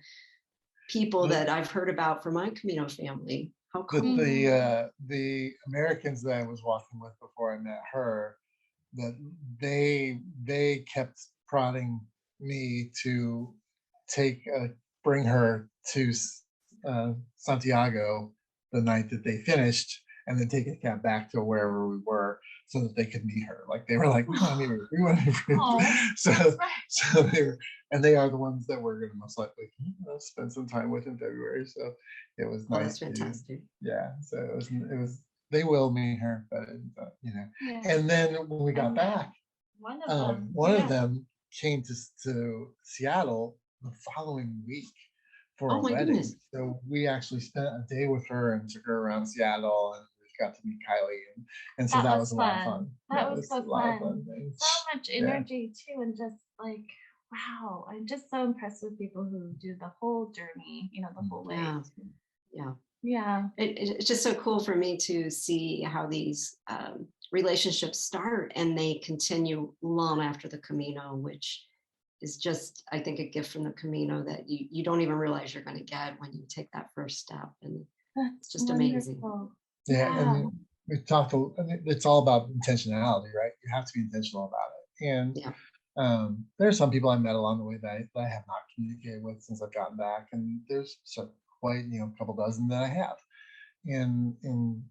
people that I've heard about from my Camino family. How cool. The Americans that I was walking with before I met her, that they kept prodding me to bring her to Santiago the night that they finished, and then take a cab back to wherever we were so that they could meet her. Like they were like, we want to meet her. We want to meet her. So they were, and they are the ones that we're going to most likely spend some time with in February. So it was nice. That's fantastic. So it was. They will meet her, but And then when we got back, one of them came to Seattle the following week for a wedding. Goodness. So we actually spent a day with her and took her around Seattle, and we got to meet Kylie, and so that was a lot of fun. That was so fun. So much energy too, and just like, wow, I'm just so impressed with people who do the whole journey, the whole way. It's just so cool for me to see how these relationships start and they continue long after the Camino, which is just, I think, a gift from the Camino that you don't even realize you're going to get when you take that first step. And it's just amazing. And we talked, it's all about intentionality, right? You have to be intentional about it. And there are some people I met along the way that I have not communicated with since I've gotten back. And there's quite, a couple dozen that I have. And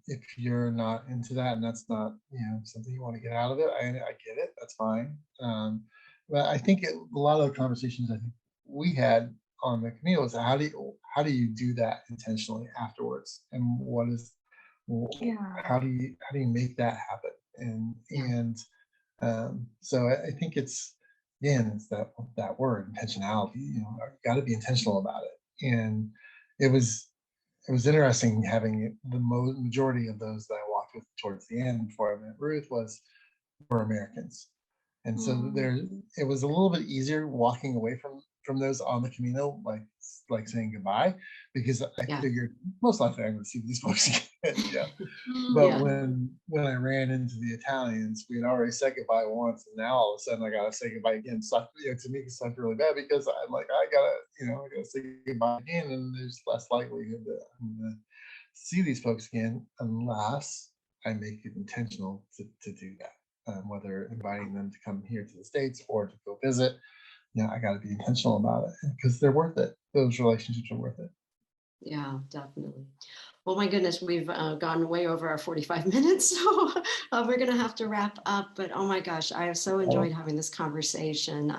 if you're not into that and that's not, something you want to get out of it, I get it. That's fine. But I think a lot of the conversations I think we had on the Camino was how do you do that intentionally afterwards, and how do you make that happen? So I think it's that word intentionality. You got to be intentional about it. And it was interesting having the majority of those that I walked with towards the end before I met Ruth were Americans. And so it was a little bit easier walking away from those on the Camino, like saying goodbye, because I figured most likely I'm going to see these folks again. But when I ran into the Italians, we had already said goodbye once, and now all of a sudden I got to say goodbye again. So to me, it's like really bad because I'm like, I gotta say goodbye again, and there's less likelihood that I'm going to see these folks again unless I make it intentional to do that. Whether inviting them to come here to the States or to go visit, I got to be intentional about it because they're worth it. Those relationships are worth it. Yeah, definitely. Well, my goodness, we've gone way over our 45 minutes, so we're going to have to wrap up. But oh my gosh, I have so enjoyed having this conversation.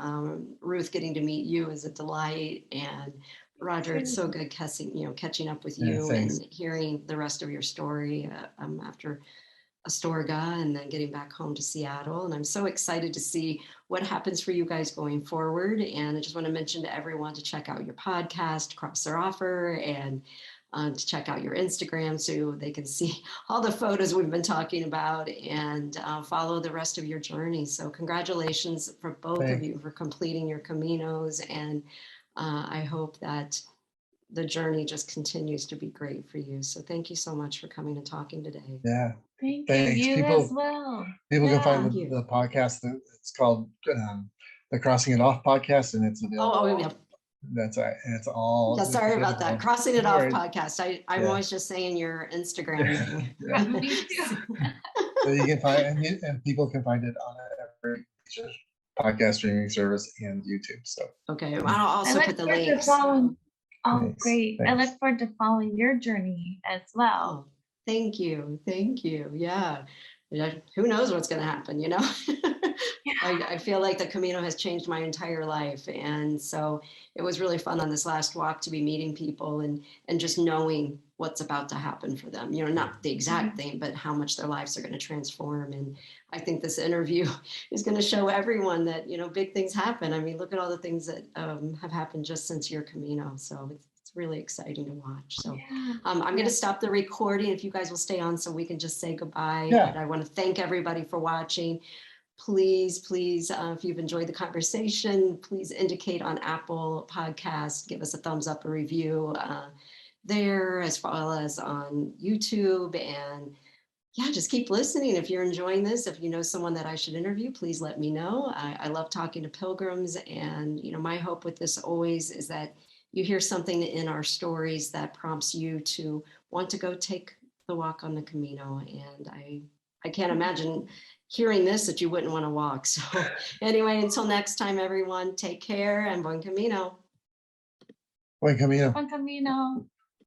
Ruth, getting to meet you is a delight, and Roger, it's so good catching up with you and hearing the rest of your story after Astorga and then getting back home to Seattle. And I'm so excited to see what happens for you guys going forward. And I just want to mention to everyone to check out your podcast, Cross Their Offer, and to check out your Instagram so they can see all the photos we've been talking about and follow the rest of your journey. So congratulations for both of you for completing your Caminos. And I hope that the journey just continues to be great for you. So thank you so much for coming and talking today. Yeah. Thanks. You as well. People can find the podcast. It's called the Crossing It Off podcast, and it's available. Oh, yeah. That's right. And it's all. Yeah, sorry about that. Crossing It Off podcast. I'm always just saying your Instagram name. Me too. So you can find and people can find it on every podcast streaming service and YouTube. So okay, I'll also put the links. Oh, Thanks. great. Thanks. I look forward to following your journey as well. Oh, thank you. Thank you. Yeah. Who knows what's going to happen, you know? I feel like the Camino has changed my entire life. And so it was really fun on this last walk to be meeting people and just knowing what's about to happen for them. You know, not the exact thing, but how much their lives are going to transform. And I think this interview is going to show everyone that, you know, big things happen. I mean, look at all the things that have happened just since your Camino. So it's really exciting to watch. So I'm going to stop the recording if you guys will stay on so we can just say goodbye. Yeah. But I want to thank everybody for watching. Please, if you've enjoyed the conversation, please indicate on Apple Podcasts, give us a thumbs up, a review there, as well as on YouTube. And yeah, just keep listening. If you're enjoying this, if you know someone that I should interview, please let me know. I love talking to pilgrims. And, you know, my hope with this always is that you hear something in our stories that prompts you to want to go take the walk on the Camino. And I can't imagine hearing this that you wouldn't want to walk. So anyway, until next time, everyone, take care and buen camino. Buen camino. Buen camino.